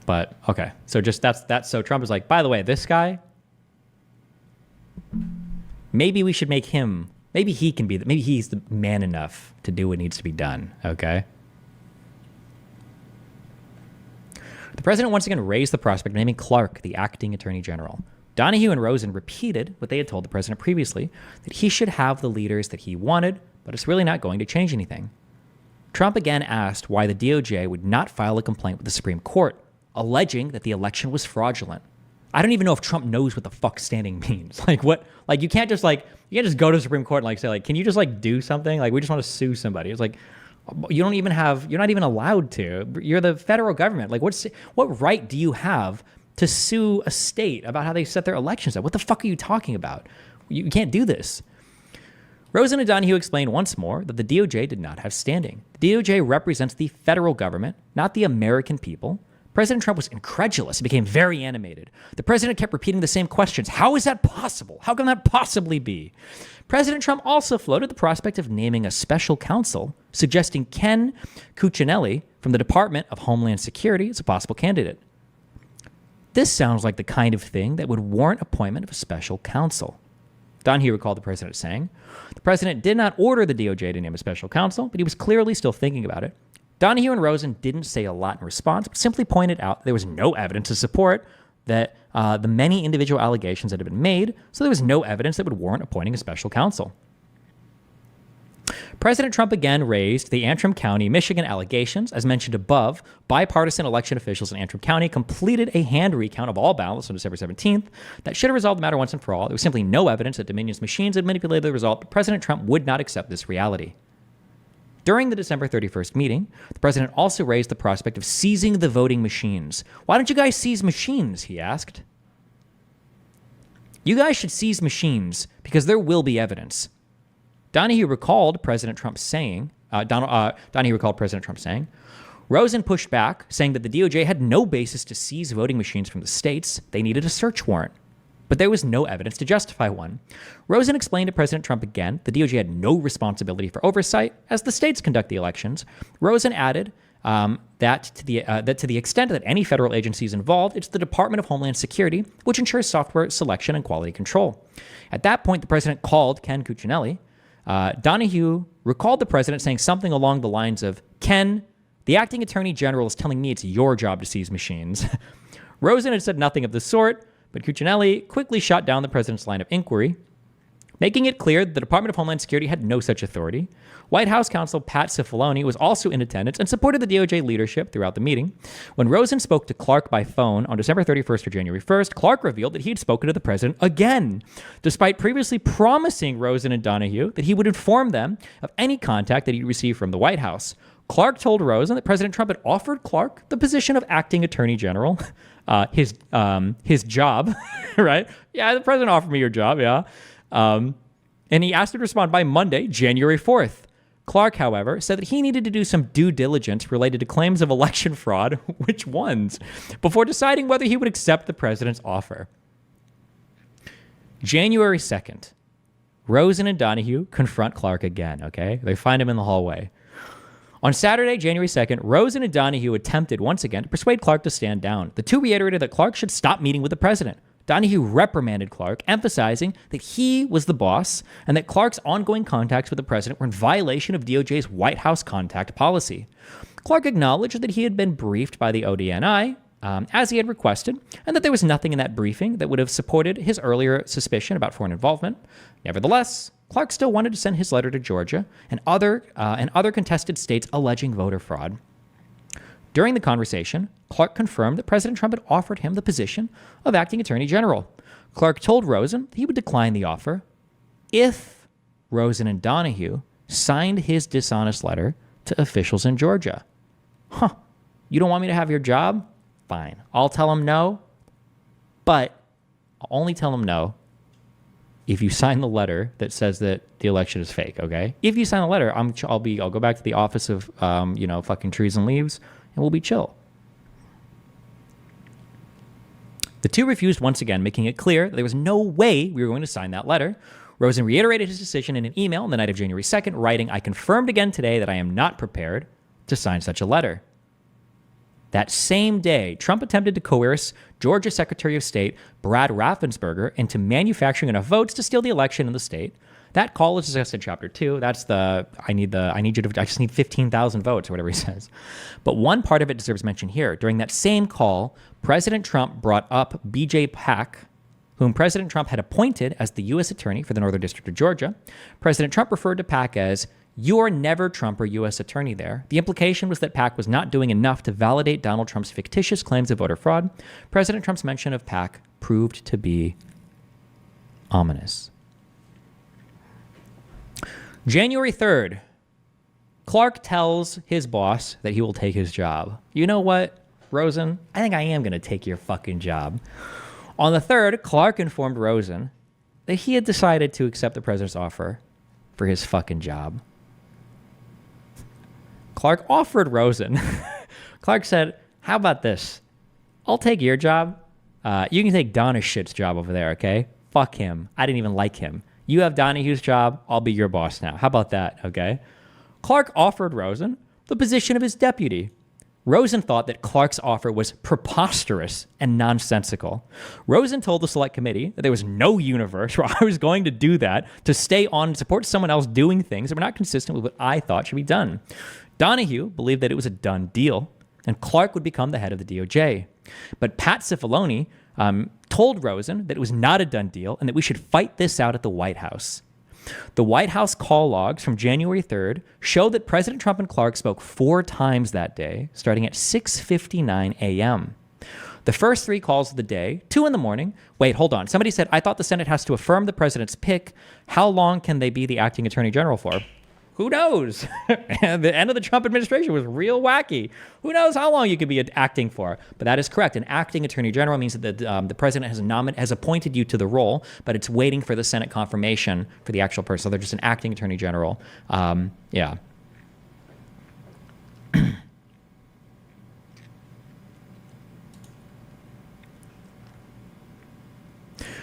But okay, so just that's so Trump is like, by the way, this guy, maybe we should make him, maybe he's the man enough to do what needs to be done. Okay. The president once again raised the prospect of naming Clark the acting attorney general. Donahue and Rosen repeated what they had told the president previously, that he should have the leaders that he wanted, but it's really not going to change anything. Trump again asked why the DOJ would not file a complaint with the Supreme Court, alleging that the election was fraudulent. I don't even know if Trump knows what the fuck standing means. Like what? Like you can't just go to the Supreme Court and like say like, can you just like do something? Like we just want to sue somebody. It's like, you're not even allowed to. You're the federal government. Like what right do you have to sue a state about how they set their elections up? What the fuck are you talking about? You can't do this. Rosen and Donahue explained once more that the DOJ did not have standing. The DOJ represents the federal government, not the American people. President Trump was incredulous and became very animated. The president kept repeating the same questions. How is that possible? How can that possibly be? President Trump also floated the prospect of naming a special counsel, suggesting Ken Cuccinelli from the Department of Homeland Security as a possible candidate. This sounds like the kind of thing that would warrant appointment of a special counsel. Donahue recalled the president saying, the president did not order the DOJ to name a special counsel, but he was clearly still thinking about it. Donahue and Rosen didn't say a lot in response, but simply pointed out there was no evidence to support that the many individual allegations that had been made, so there was no evidence that would warrant appointing a special counsel. President Trump again raised the Antrim County, Michigan allegations. As mentioned above, bipartisan election officials in Antrim County completed a hand recount of all ballots on December 17th. That should have resolved the matter once and for all. There was simply no evidence that Dominion's machines had manipulated the result, but President Trump would not accept this reality. During the December 31st meeting, the president also raised the prospect of seizing the voting machines. Why don't you guys seize machines, he asked. You guys should seize machines because there will be evidence. Donahue recalled President Trump saying, Rosen pushed back, saying that the DOJ had no basis to seize voting machines from the states. They needed a search warrant. But there was no evidence to justify one. Rosen explained to President Trump again the DOJ had no responsibility for oversight as the states conduct the elections. Rosen added that to the extent that any federal agency is involved, it's the Department of Homeland Security, which ensures software selection and quality control. At that point, the president called Ken Cuccinelli. Donahue recalled the president saying something along the lines of, Ken, the acting attorney general is telling me it's your job to seize machines. Rosen had said nothing of the sort, but Cuccinelli quickly shot down the president's line of inquiry, making it clear that the Department of Homeland Security had no such authority. White House counsel Pat Cipollone was also in attendance and supported the DOJ leadership throughout the meeting. When Rosen spoke to Clark by phone on December 31st or January 1st, Clark revealed that he had spoken to the president again, despite previously promising Rosen and Donahue that he would inform them of any contact that he'd received from the White House. Clark told Rosen that President Trump had offered Clark the position of acting attorney general, his job, right? Yeah, the president offered me your job, yeah. And he asked him to respond by Monday, January 4th. Clark, however, said that he needed to do some due diligence related to claims of election fraud, which ones, before deciding whether he would accept the president's offer. January 2nd, Rosen and Donahue confront Clark again, okay? They find him in the hallway. On Saturday, January 2nd, Rosen and Donahue attempted once again to persuade Clark to stand down. The two reiterated that Clark should stop meeting with the president. Donahue reprimanded Clark, emphasizing that he was the boss and that Clark's ongoing contacts with the president were in violation of DOJ's White House contact policy. Clark acknowledged that he had been briefed by the ODNI, as he had requested, and that there was nothing in that briefing that would have supported his earlier suspicion about foreign involvement. Nevertheless, Clark still wanted to send his letter to Georgia and other contested states alleging voter fraud. During the conversation, Clark confirmed that President Trump had offered him the position of acting attorney general. Clark told Rosen that he would decline the offer if Rosen and Donahue signed his dishonest letter to officials in Georgia. You don't want me to have your job? Fine. I'll tell him no, but I'll only tell him no if you sign the letter that says that the election is fake, okay? If you sign the letter, I'll go back to the office of, fucking trees and leaves, and we'll be chill. The two refused once again, making it clear that there was no way we were going to sign that letter. Rosen reiterated his decision in an email on the night of January 2nd, writing, I confirmed again today that I am not prepared to sign such a letter. That same day, Trump attempted to coerce Georgia Secretary of State Brad Raffensperger into manufacturing enough votes to steal the election in the state. That call is discussed in Chapter 2. That's I just need 15,000 votes or whatever he says. But one part of it deserves mention here. During that same call, President Trump brought up B.J. Pack, whom President Trump had appointed as the U.S. Attorney for the Northern District of Georgia. President Trump referred to Pack as "You're never Trump or U.S. Attorney there." The implication was that Pack was not doing enough to validate Donald Trump's fictitious claims of voter fraud. President Trump's mention of Pack proved to be ominous. January 3rd, Clark tells his boss that he will take his job. You know what, Rosen? I think I am going to take your fucking job. On the 3rd, Clark informed Rosen that he had decided to accept the president's offer for his fucking job. Clark offered Rosen. Clark said, "How about this? I'll take your job. You can take Donahue's job over there, okay? Fuck him. I didn't even like him. You have Donahue's job. I'll be your boss now. How about that, okay?" Clark offered Rosen the position of his deputy. Rosen thought that Clark's offer was preposterous and nonsensical. Rosen told the select committee that there was no universe where I was going to do that, to stay on and support someone else doing things that were not consistent with what I thought should be done. Donahue believed that it was a done deal, and Clark would become the head of the DOJ. But Pat Cipollone told Rosen that it was not a done deal and that we should fight this out at the White House. The White House call logs from January 3rd show that President Trump and Clark spoke 4 times that day, starting at 6:59 a.m. The first 3 calls of the day, 2 in the morning. Wait, hold on. Somebody said, "I thought the Senate has to affirm the president's pick. How long can they be the acting attorney general for?" Who knows? The end of the Trump administration was real wacky. Who knows how long you could be acting for? But that is correct. An acting attorney general means that the president has appointed you to the role, but it's waiting for the Senate confirmation for the actual person. So they're just an acting attorney general. Yeah.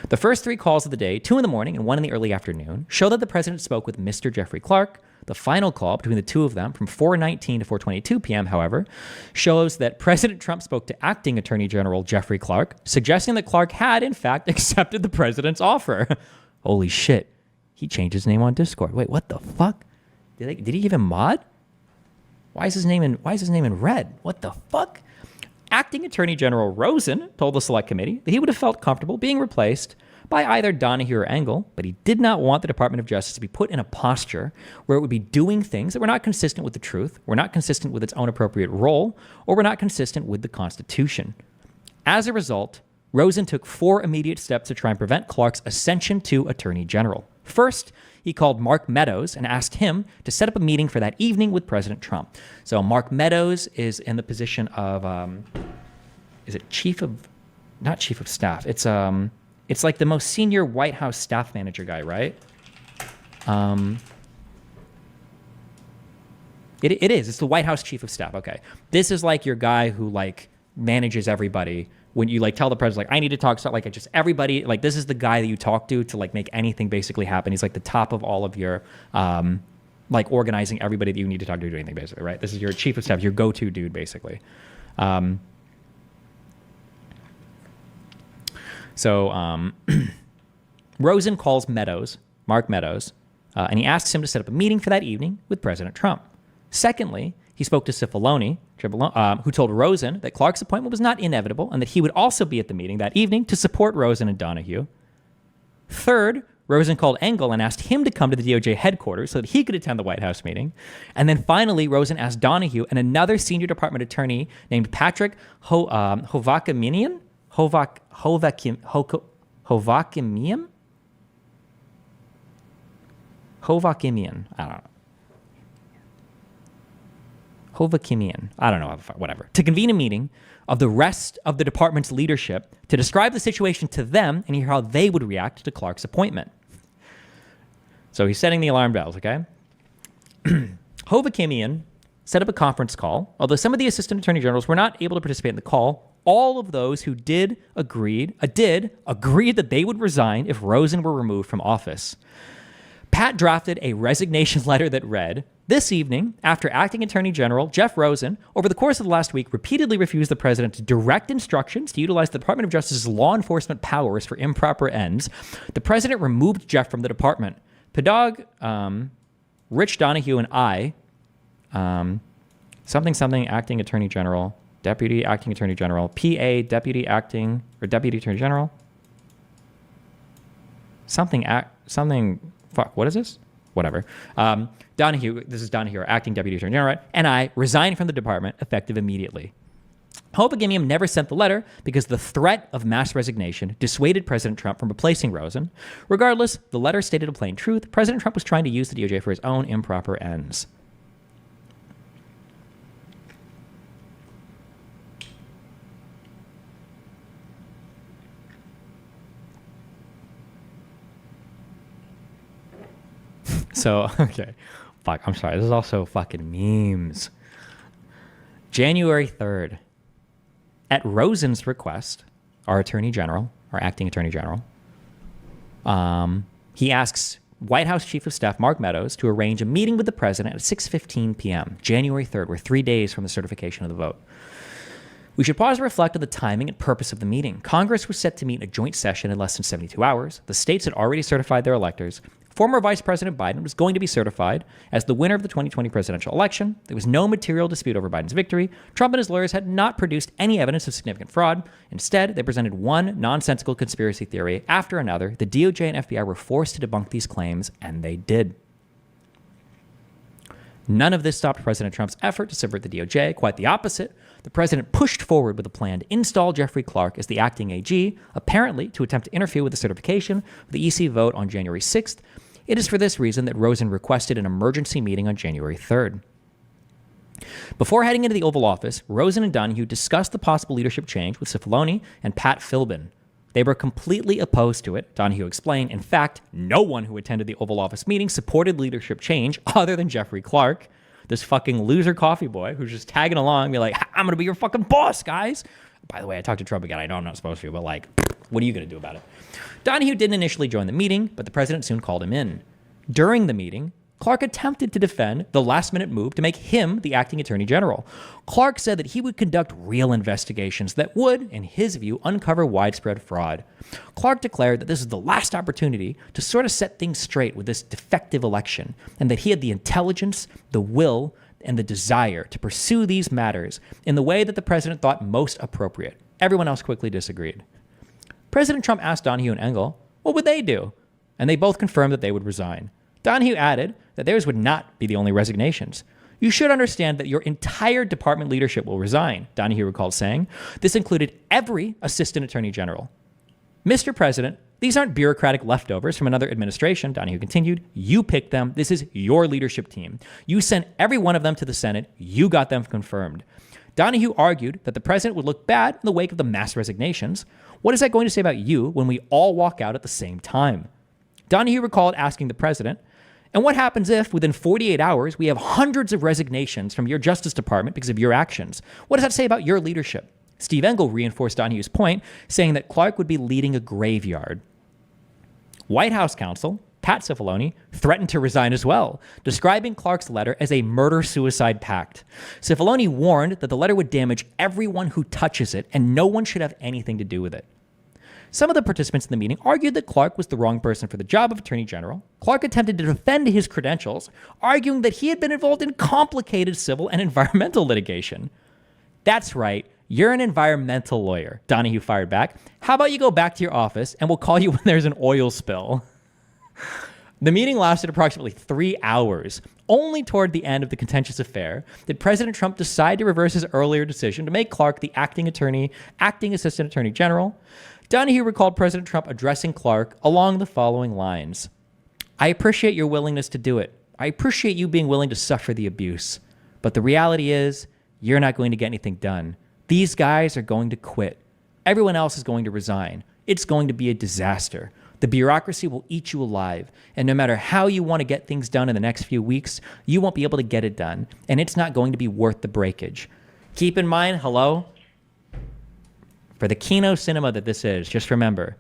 The first 3 calls of the day, 2 in the morning and 1 in the early afternoon, show that the president spoke with Mr. Jeffrey Clark. The final call between the 2 of them from 4:19 to 4:22 p.m., however, shows that President Trump spoke to acting Attorney General Jeffrey Clark, suggesting that Clark had, in fact, accepted the president's offer. Holy shit. He changed his name on Discord. Wait, what the fuck? Did he give him mod? Why is his name in red? What the fuck? Acting Attorney General Rosen told the Select Committee that he would have felt comfortable being replaced by either Donahue or Engel, but he did not want the Department of Justice to be put in a posture where it would be doing things that were not consistent with the truth, were not consistent with its own appropriate role, or were not consistent with the Constitution. As a result, Rosen took 4 immediate steps to try and prevent Clark's ascension to Attorney General. First, he called Mark Meadows and asked him to set up a meeting for that evening with President Trump. So Mark Meadows is in the position of, is it not chief of staff. It's like the most senior White House staff manager guy, right? It is. It's the White House chief of staff. Okay. This is like your guy who like manages everybody. When you like tell the president, like, I need to talk to like just everybody, like this is the guy that you talk to like make anything basically happen. He's like the top of all of your, like organizing everybody that you need to talk to do anything basically, right? This is your chief of staff, your go-to dude basically. So Rosen calls Mark Meadows, and he asks him to set up a meeting for that evening with President Trump. Secondly, he spoke to Cipollone, who told Rosen that Clark's appointment was not inevitable and that he would also be at the meeting that evening to support Rosen and Donahue. Third, Rosen called Engel and asked him to come to the DOJ headquarters so that he could attend the White House meeting. And then finally, Rosen asked Donahue and another senior department attorney named Patrick Hovakimian? Hovakimian? I don't know. Hovakimian. I don't know, whatever. To convene a meeting of the rest of the department's leadership to describe the situation to them and hear how they would react to Clark's appointment. So he's setting the alarm bells, okay? Hovakimian set up a conference call. Although some of the assistant attorney generals were not able to participate in the call, all of those who agreed that they would resign if Rosen were removed from office. Pat drafted a resignation letter that read, This evening, after Acting Attorney General Jeff Rosen, over the course of the last week, repeatedly refused the president's direct instructions to utilize the Department of Justice's law enforcement powers for improper ends, the president removed Jeff from the department. Pedog, Rich Donahue, and I, Acting Attorney General, Deputy Acting Attorney General, PA, Deputy Attorney General, what is this? Whatever. Donahue, this is Donahue, our Acting Deputy Attorney General, and I resigned from the department effective immediately. Hope-A-Gimium never sent the letter because the threat of mass resignation dissuaded President Trump from replacing Rosen. Regardless, the letter stated a plain truth. President Trump was trying to use the DOJ for his own improper ends. So, okay. Fuck, I'm sorry. This is also fucking memes. January 3rd. At Rosen's request, our Attorney General, our Acting Attorney General, he asks White House Chief of Staff Mark Meadows to arrange a meeting with the president at 6:15 p.m., January 3rd. We're 3 days from the certification of the vote. We should pause and reflect on the timing and purpose of the meeting. Congress was set to meet in a joint session in less than 72 hours. The states had already certified their electors. Former Vice President Biden was going to be certified as the winner of the 2020 presidential election. There was no material dispute over Biden's victory. Trump and his lawyers had not produced any evidence of significant fraud. Instead, they presented one nonsensical conspiracy theory after another. The DOJ and FBI were forced to debunk these claims, and they did. None of this stopped President Trump's effort to subvert the DOJ. Quite the opposite. The president pushed forward with a plan to install Jeffrey Clark as the acting AG, apparently to attempt to interfere with the certification of the EC vote on January 6th. It is for this reason that Rosen requested an emergency meeting on January 3rd. Before heading into the Oval Office, Rosen and Donahue discussed the possible leadership change with Cipollone and Pat Philbin. They were completely opposed to it, Donahue explained. In fact, no one who attended the Oval Office meeting supported leadership change other than Jeffrey Clark, this fucking loser coffee boy who's just tagging along, be like, I'm going to be your fucking boss, guys. By the way, I talked to Trump again. I know I'm not supposed to, but like, what are you going to do about it? Donahue didn't initially join the meeting, but the president soon called him in. During the meeting, Clark attempted to defend the last-minute move to make him the acting attorney general. Clark said that he would conduct real investigations that would, in his view, uncover widespread fraud. Clark declared that this is the last opportunity to sort of set things straight with this defective election, and that he had the intelligence, the will, and the desire to pursue these matters in the way that the president thought most appropriate. Everyone else quickly disagreed. President Trump asked Donahue and Engel, what would they do? And they both confirmed that they would resign. Donahue added that theirs would not be the only resignations. You should understand that your entire department leadership will resign, Donahue recalled saying. This included every assistant attorney general. Mr. President, these aren't bureaucratic leftovers from another administration, Donahue continued. You picked them. This is your leadership team. You sent every one of them to the Senate. You got them confirmed. Donahue argued that the president would look bad in the wake of the mass resignations. What is that going to say about you when we all walk out at the same time? Donahue recalled asking the president, and what happens if, within 48 hours, we have hundreds of resignations from your Justice Department because of your actions? What does that say about your leadership? Steve Engel reinforced Donahue's point, saying that Clark would be leading a graveyard. White House counsel Pat Cipollone threatened to resign as well, describing Clark's letter as a murder-suicide pact. Cipollone warned that the letter would damage everyone who touches it, and no one should have anything to do with it. Some of the participants in the meeting argued that Clark was the wrong person for the job of Attorney General. Clark attempted to defend his credentials, arguing that he had been involved in complicated civil and environmental litigation. That's right, you're an environmental lawyer, Donahue fired back. How about you go back to your office and we'll call you when there's an oil spill? The meeting lasted approximately 3 hours. Only toward the end of the contentious affair did President Trump decide to reverse his earlier decision to make Clark the acting assistant attorney general. Donahue recalled President Trump addressing Clark along the following lines. I appreciate your willingness to do it. I appreciate you being willing to suffer the abuse. But the reality is, you're not going to get anything done. These guys are going to quit. Everyone else is going to resign. It's going to be a disaster. The bureaucracy will eat you alive. And no matter how you want to get things done in the next few weeks, you won't be able to get it done. And it's not going to be worth the breakage. Keep in mind, hello? For the Kino cinema that this is, just remember,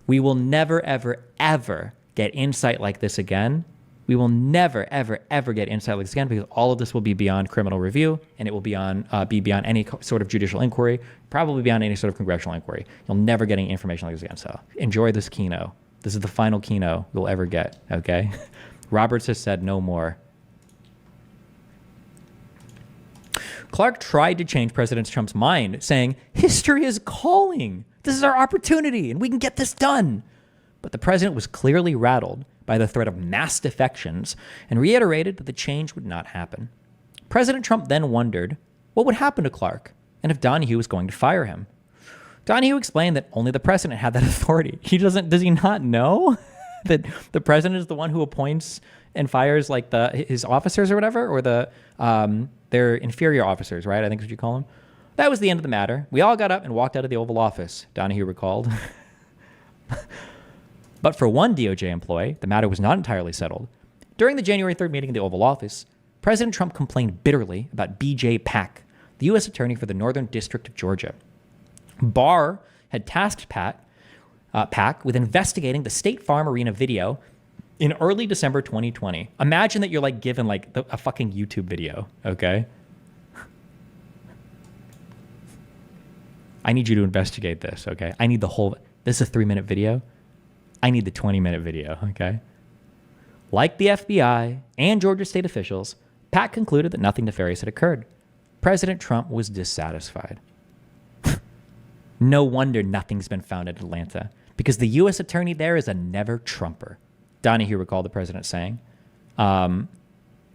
we will never, ever, ever get insight like this again We will never, ever, ever get insight like this again because all of this will be beyond criminal review and it will be beyond any sort of judicial inquiry, probably beyond any sort of congressional inquiry. You'll never get any information like this again. So enjoy this keynote. This is the final keynote you'll ever get, okay? Roberts has said no more. Clark tried to change President Trump's mind, saying, history is calling. This is our opportunity and we can get this done. But the president was clearly rattled by the threat of mass defections and reiterated that the change would not happen. President Trump then wondered what would happen to Clark and if Donahue was going to fire him. Donahue explained that only the president had that authority. Does he not know that the president is the one who appoints and fires like his officers or whatever, or their inferior officers, right? I think is what you call them. That was the end of the matter. We all got up and walked out of the Oval Office, Donahue recalled. But for one DOJ employee, the matter was not entirely settled. During the January 3rd meeting in the Oval Office, President Trump complained bitterly about B.J. Pack, the U.S. Attorney for the Northern District of Georgia. Barr had tasked Pack with investigating the State Farm Arena video in early December 2020. Imagine that you're like given like a fucking YouTube video, okay? I need you to investigate this, okay? I need the whole... This is a 3-minute video. I need the 20-minute video, okay? Like the FBI and Georgia state officials, Pack concluded that nothing nefarious had occurred. President Trump was dissatisfied. No wonder nothing's been found in Atlanta, because the U.S. attorney there is a never-Trumper, Donahue recalled the president saying.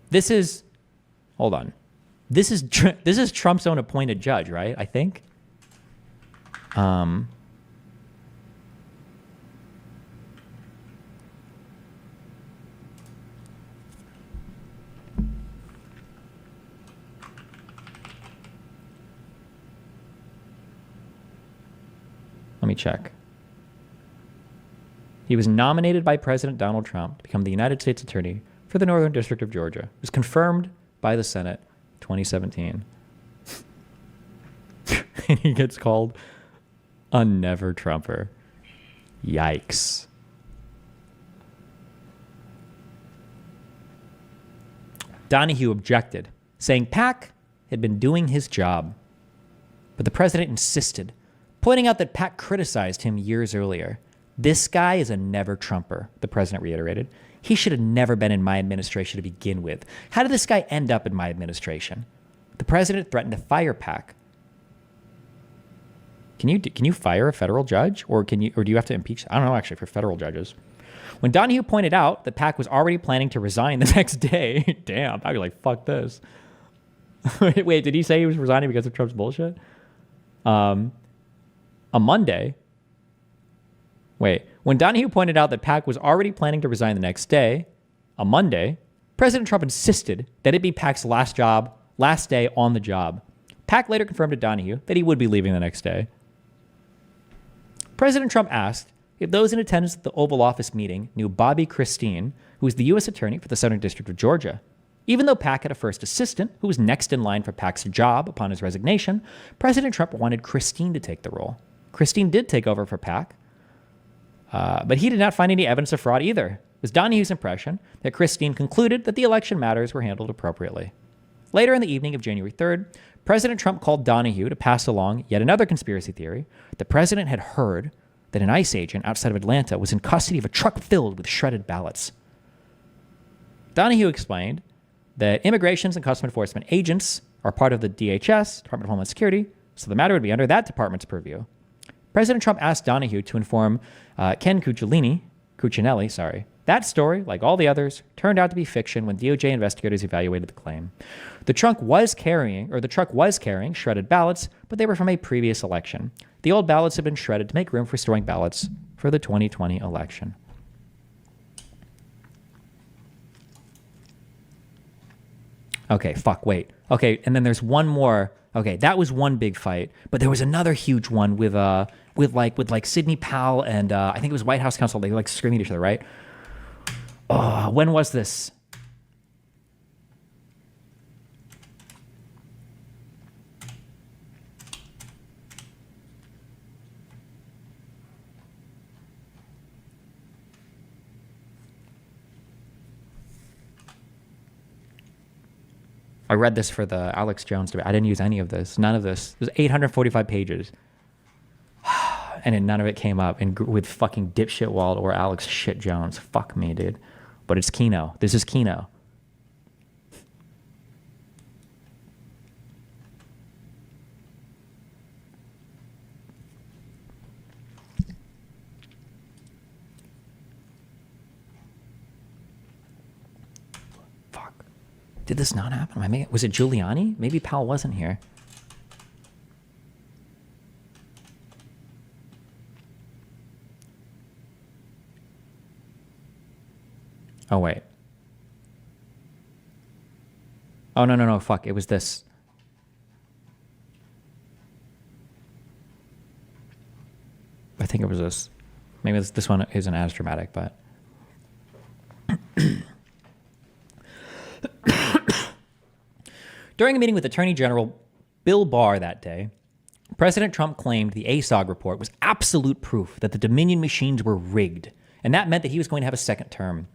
This is Trump's own appointed judge, right? I think. Let me check. He was nominated by President Donald Trump to become the United States Attorney for the Northern District of Georgia. It was confirmed by the Senate 2017. And he gets called a never-Trumper. Yikes. Donahue objected, saying Pack had been doing his job. But the president insisted, pointing out that Pack criticized him years earlier. This guy is a never-Trumper, the president reiterated. He should have never been in my administration to begin with. How did this guy end up in my administration? The president threatened to fire Pack. Can you fire a federal judge, or do you have to impeach? I don't know, actually, for federal judges. When Donahue pointed out that Pack was already planning to resign the next day, damn, I'd be like, fuck this. Wait, did he say he was resigning because of Trump's bullshit? A Monday. Wait, when Donahue pointed out that Pack was already planning to resign the next day, a Monday, President Trump insisted that it be Pack's last day on the job. Pack later confirmed to Donahue that he would be leaving the next day. President Trump asked if those in attendance at the Oval Office meeting knew Bobby Christine, who was the U.S. Attorney for the Southern District of Georgia. Even though Pack had a first assistant who was next in line for Pack's job upon his resignation, President Trump wanted Christine to take the role. Christine did take over for Pack, but he did not find any evidence of fraud either. It was Donahue's impression that Christine concluded that the election matters were handled appropriately. Later in the evening of January 3rd, President Trump called Donahue to pass along yet another conspiracy theory. The president had heard that an ICE agent outside of Atlanta was in custody of a truck filled with shredded ballots. Donahue explained that Immigrations and Customs Enforcement agents are part of the DHS, Department of Homeland Security, so the matter would be under that department's purview. President Trump asked Donahue to inform Ken Cuccinelli, that story, like all the others, turned out to be fiction when DOJ investigators evaluated the claim. The truck was carrying shredded ballots, but they were from a previous election. The old ballots had been shredded to make room for storing ballots for the 2020 election. Okay, wait. Okay, and then there's one more. Okay, that was one big fight, but there was another huge one with Sidney Powell and I think it was White House counsel. They like screaming at each other, right? Oh, when was this? I read this for the Alex Jones debate. I didn't use any of this. None of this. It was 845 pages. And then none of it came up with fucking dipshit Wald or Alex shit Jones. Fuck me, dude. But it's Kino. This is Kino. Fuck. Did this not happen? Was it Giuliani? Maybe Powell wasn't here. Oh, wait. Oh, no. Fuck. It was this. I think it was this. Maybe this one isn't as dramatic, but. During a meeting with Attorney General Bill Barr that day, President Trump claimed the ASOG report was absolute proof that the Dominion machines were rigged, and that meant that he was going to have a second term.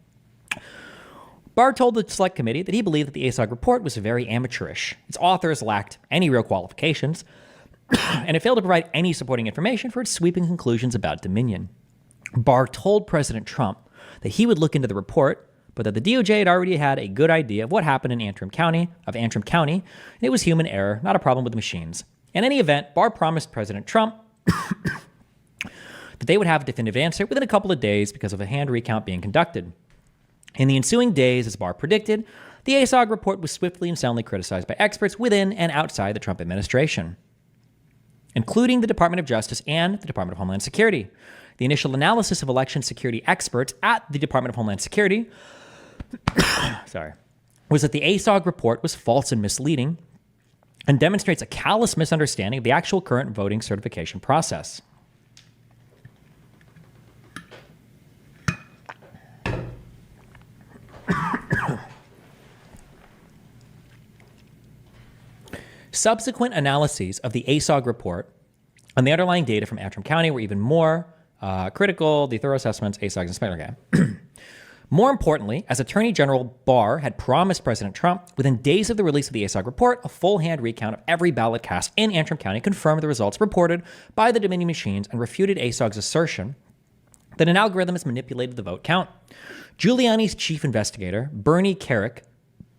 Barr told the Select Committee that he believed that the ASOG report was very amateurish. Its authors lacked any real qualifications, and it failed to provide any supporting information for its sweeping conclusions about Dominion. Barr told President Trump that he would look into the report, but that the DOJ had already had a good idea of what happened in Antrim County, and it was human error, not a problem with the machines. In any event, Barr promised President Trump that they would have a definitive answer within a couple of days because of a hand recount being conducted. In the ensuing days, as Barr predicted, the ASOG report was swiftly and soundly criticized by experts within and outside the Trump administration, including the Department of Justice and the Department of Homeland Security. The initial analysis of election security experts at the Department of Homeland Security was that the ASOG report was false and misleading and demonstrates a callous misunderstanding of the actual current voting certification process. Subsequent analyses of the ASOG report and the underlying data from Antrim County were even more critical. The thorough assessments, ASOG's inspector. More importantly, as Attorney General Barr had promised President Trump, within days of the release of the ASOG report, a full hand recount of every ballot cast in Antrim County confirmed the results reported by the Dominion machines and refuted ASOG's assertion that an algorithm has manipulated the vote count. Giuliani's chief investigator, Bernie Carrick,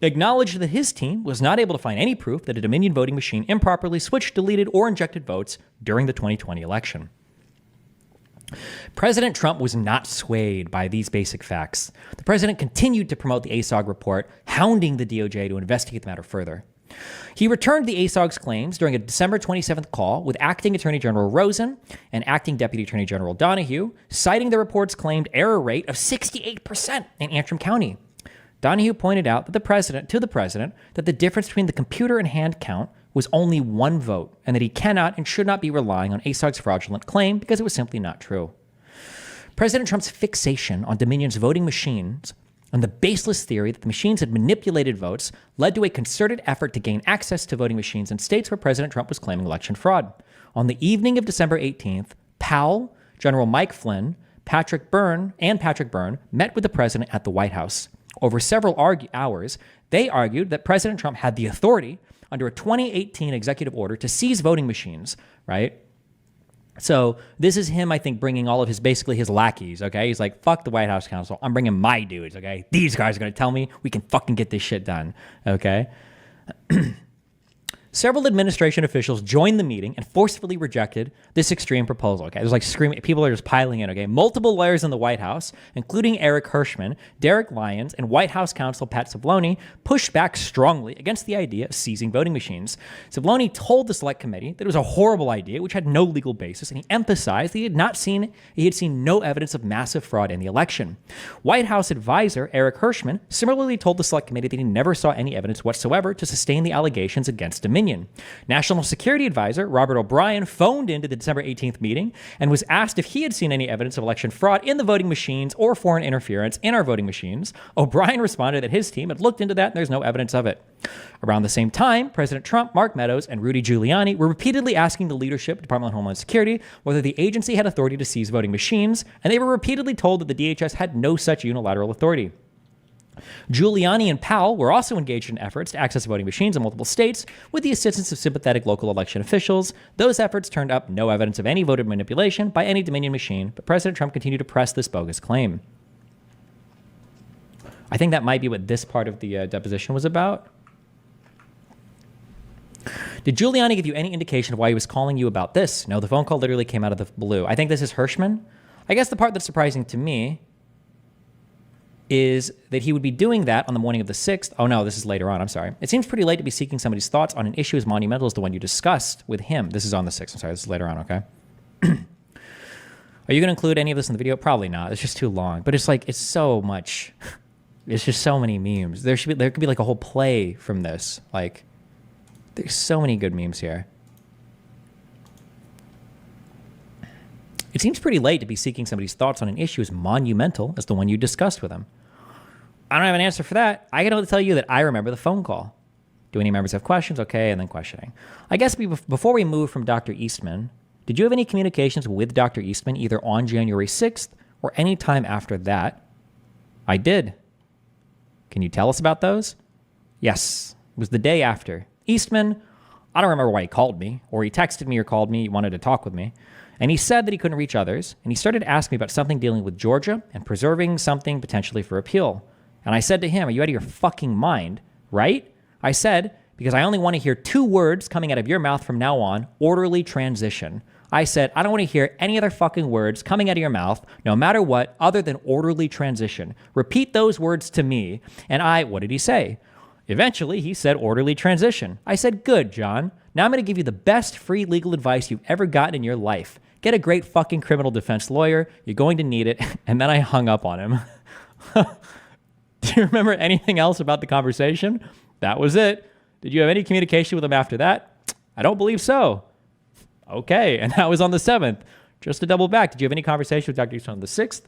acknowledged that his team was not able to find any proof that a Dominion voting machine improperly switched, deleted, or injected votes during the 2020 election. President Trump was not swayed by these basic facts. The president continued to promote the ASOG report, hounding the DOJ to investigate the matter further. He returned the ASOG's claims during a December 27th call with Acting Attorney General Rosen and Acting Deputy Attorney General Donahue, citing the report's claimed error rate of 68% in Antrim County. Donahue pointed out that the president that the difference between the computer and hand count was only one vote, and that he cannot and should not be relying on ASOG's fraudulent claim because it was simply not true. President Trump's fixation on Dominion's voting machines and the baseless theory that the machines had manipulated votes led to a concerted effort to gain access to voting machines in states where President Trump was claiming election fraud. On the evening of December 18th, Powell, General Mike Flynn, Patrick Byrne met with the president at the White House. Over several hours, they argued that President Trump had the authority under a 2018 executive order to seize voting machines, right? So this is him, I think, bringing all of his lackeys, okay? He's like, fuck the White House counsel. I'm bringing my dudes, okay? These guys are going to tell me we can fucking get this shit done, okay? Several administration officials joined the meeting and forcefully rejected this extreme proposal. Okay, there's like screaming. People are just piling in. Okay, multiple lawyers in the White House, including Eric Hirschman, Derek Lyons, and White House counsel Pat Cipollone, pushed back strongly against the idea of seizing voting machines. Cipollone told the Select Committee that it was a horrible idea, which had no legal basis, and he emphasized that he had seen no evidence of massive fraud in the election. White House advisor Eric Hirschman similarly told the Select Committee that he never saw any evidence whatsoever to sustain the allegations against Dominion. National Security Advisor Robert O'Brien phoned into the December 18th meeting and was asked if he had seen any evidence of election fraud in the voting machines or foreign interference in our voting machines. O'Brien responded that his team had looked into that and there's no evidence of it. Around the same time, President Trump, Mark Meadows, and Rudy Giuliani were repeatedly asking the leadership, Department of Homeland Security, whether the agency had authority to seize voting machines, and they were repeatedly told that the DHS had no such unilateral authority. Giuliani and Powell were also engaged in efforts to access voting machines in multiple states with the assistance of sympathetic local election officials. Those efforts turned up no evidence of any voter manipulation by any Dominion machine, but President Trump continued to press this bogus claim. I think that might be what this part of the deposition was about. Did Giuliani give you any indication of why he was calling you about this? No, the phone call literally came out of the blue. I think this is Hirschman. I guess the part that's surprising to me is that he would be doing that on the morning of the 6th. Oh no, this is later on, I'm sorry. It seems pretty late to be seeking somebody's thoughts on an issue as monumental as the one you discussed with him. This is on the 6th, I'm sorry, this is later on, okay? Are you gonna include any of this in the video? Probably not, it's just too long. But it's like, it's so much, it's just so many memes. There could be like a whole play from this. Like, there's so many good memes here. It seems pretty late to be seeking somebody's thoughts on an issue as monumental as the one you discussed with him. I don't have an answer for that. I can only tell you that I remember the phone call. Do any members have questions? Okay, and then questioning. I guess before we move from Dr. Eastman, did you have any communications with Dr. Eastman either on January 6th or any time after that? I did. Can you tell us about those? Yes, it was the day after. Eastman, I don't remember why he called me, or he texted me or called me, he wanted to talk with me. And he said that he couldn't reach others, and he started to ask me about something dealing with Georgia and preserving something potentially for appeal. And I said to him, are you out of your fucking mind, right? I said, because I only want to hear 2 words coming out of your mouth from now on, orderly transition. I said, I don't want to hear any other fucking words coming out of your mouth, no matter what, other than orderly transition. Repeat those words to me. And what did he say? Eventually, he said orderly transition. I said, good, John. Now I'm going to give you the best free legal advice you've ever gotten in your life. Get a great fucking criminal defense lawyer. You're going to need it. And then I hung up on him. Do you remember anything else about the conversation? That was it. Did you have any communication with him after that? I don't believe so. Okay, and that was on the 7th. Just to double back, did you have any conversation with Dr. Eastman on the 6th?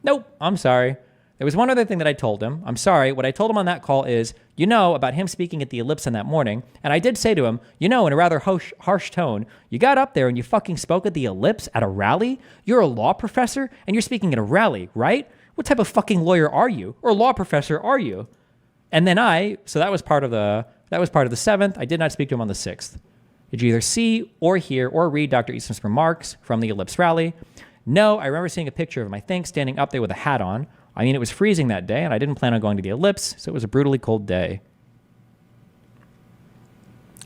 Nope, I'm sorry. There was one other thing that I told him. I'm sorry. What I told him on that call is, about him speaking at the Ellipse on that morning. And I did say to him, in a rather harsh tone, you got up there and you fucking spoke at the Ellipse at a rally? You're a law professor and you're speaking at a rally, right? What type of fucking lawyer are you? Or law professor are you? And then so that was part of the 7th. I did not speak to him on the 6th. Did you either see or hear or read Dr. Eastman's remarks from the Ellipse rally? No, I remember seeing a picture of him, I think, standing up there with a hat on. I mean, it was freezing that day, and I didn't plan on going to the Ellipse, so it was a brutally cold day.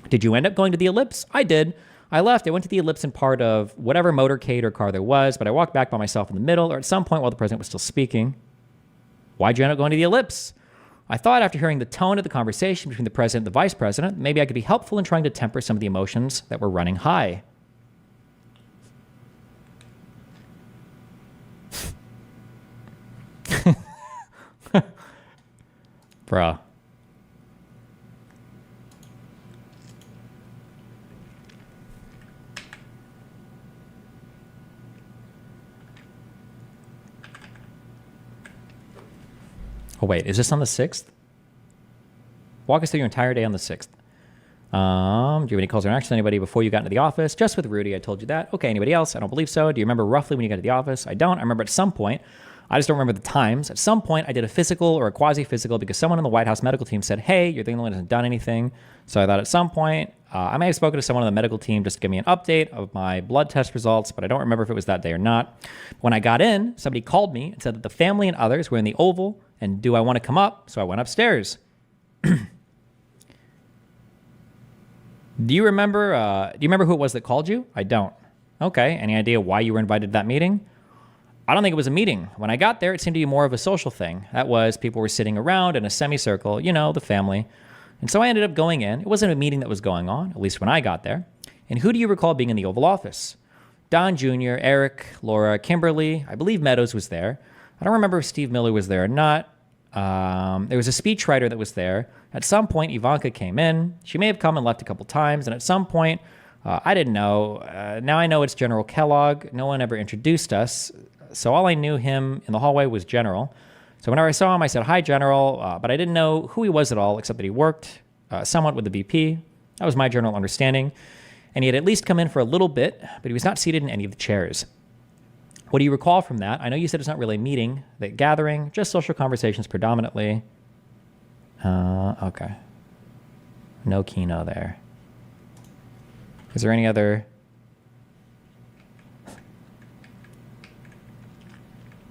Did you end up going to the Ellipse? I did. I left. I went to the Ellipse in part of whatever motorcade or car there was, but I walked back by myself in the middle, or at some point while the president was still speaking. Why'd you end up going to the Ellipse? I thought after hearing the tone of the conversation between the president and the vice president, maybe I could be helpful in trying to temper some of the emotions that were running high. Bruh. Oh, wait, is this on the 6th? Walk us through your entire day on the 6th. Do you have any calls or interactions with anybody before you got into the office? Just with Rudy, I told you that. Okay, anybody else? I don't believe so. Do you remember roughly when you got to the office? I don't. I remember at some point. I just don't remember the times. At some point, I did a physical or a quasi-physical because someone in the White House medical team said, hey, you're the only one who hasn't done anything. So I thought at some point, I may have spoken to someone on the medical team just to give me an update of my blood test results, but I don't remember if it was that day or not. When I got in, somebody called me and said that the family and others were in the Oval, and do I want to come up? So I went upstairs. Do you remember who it was that called you? I don't. Okay, any idea why you were invited to that meeting? I don't think it was a meeting. When I got there, it seemed to be more of a social thing. That was, people were sitting around in a semicircle, the family. And so I ended up going in. It wasn't a meeting that was going on, at least when I got there. And who do you recall being in the Oval Office? Don Jr., Eric, Laura, Kimberly. I believe Meadows was there. I don't remember if Steve Miller was there or not. There was a speechwriter that was there. At some point, Ivanka came in. She may have come and left a couple times. And at some point, I didn't know. Now I know it's General Kellogg. No one ever introduced us. So all I knew him in the hallway was General. So whenever I saw him, I said, hi, General. But I didn't know who he was at all, except that he worked somewhat with the VP. That was my general understanding. And he had at least come in for a little bit, but he was not seated in any of the chairs. What do you recall from that? I know you said it's not really a meeting, that gathering, just social conversations predominantly. Okay. No Keno there. Is there any other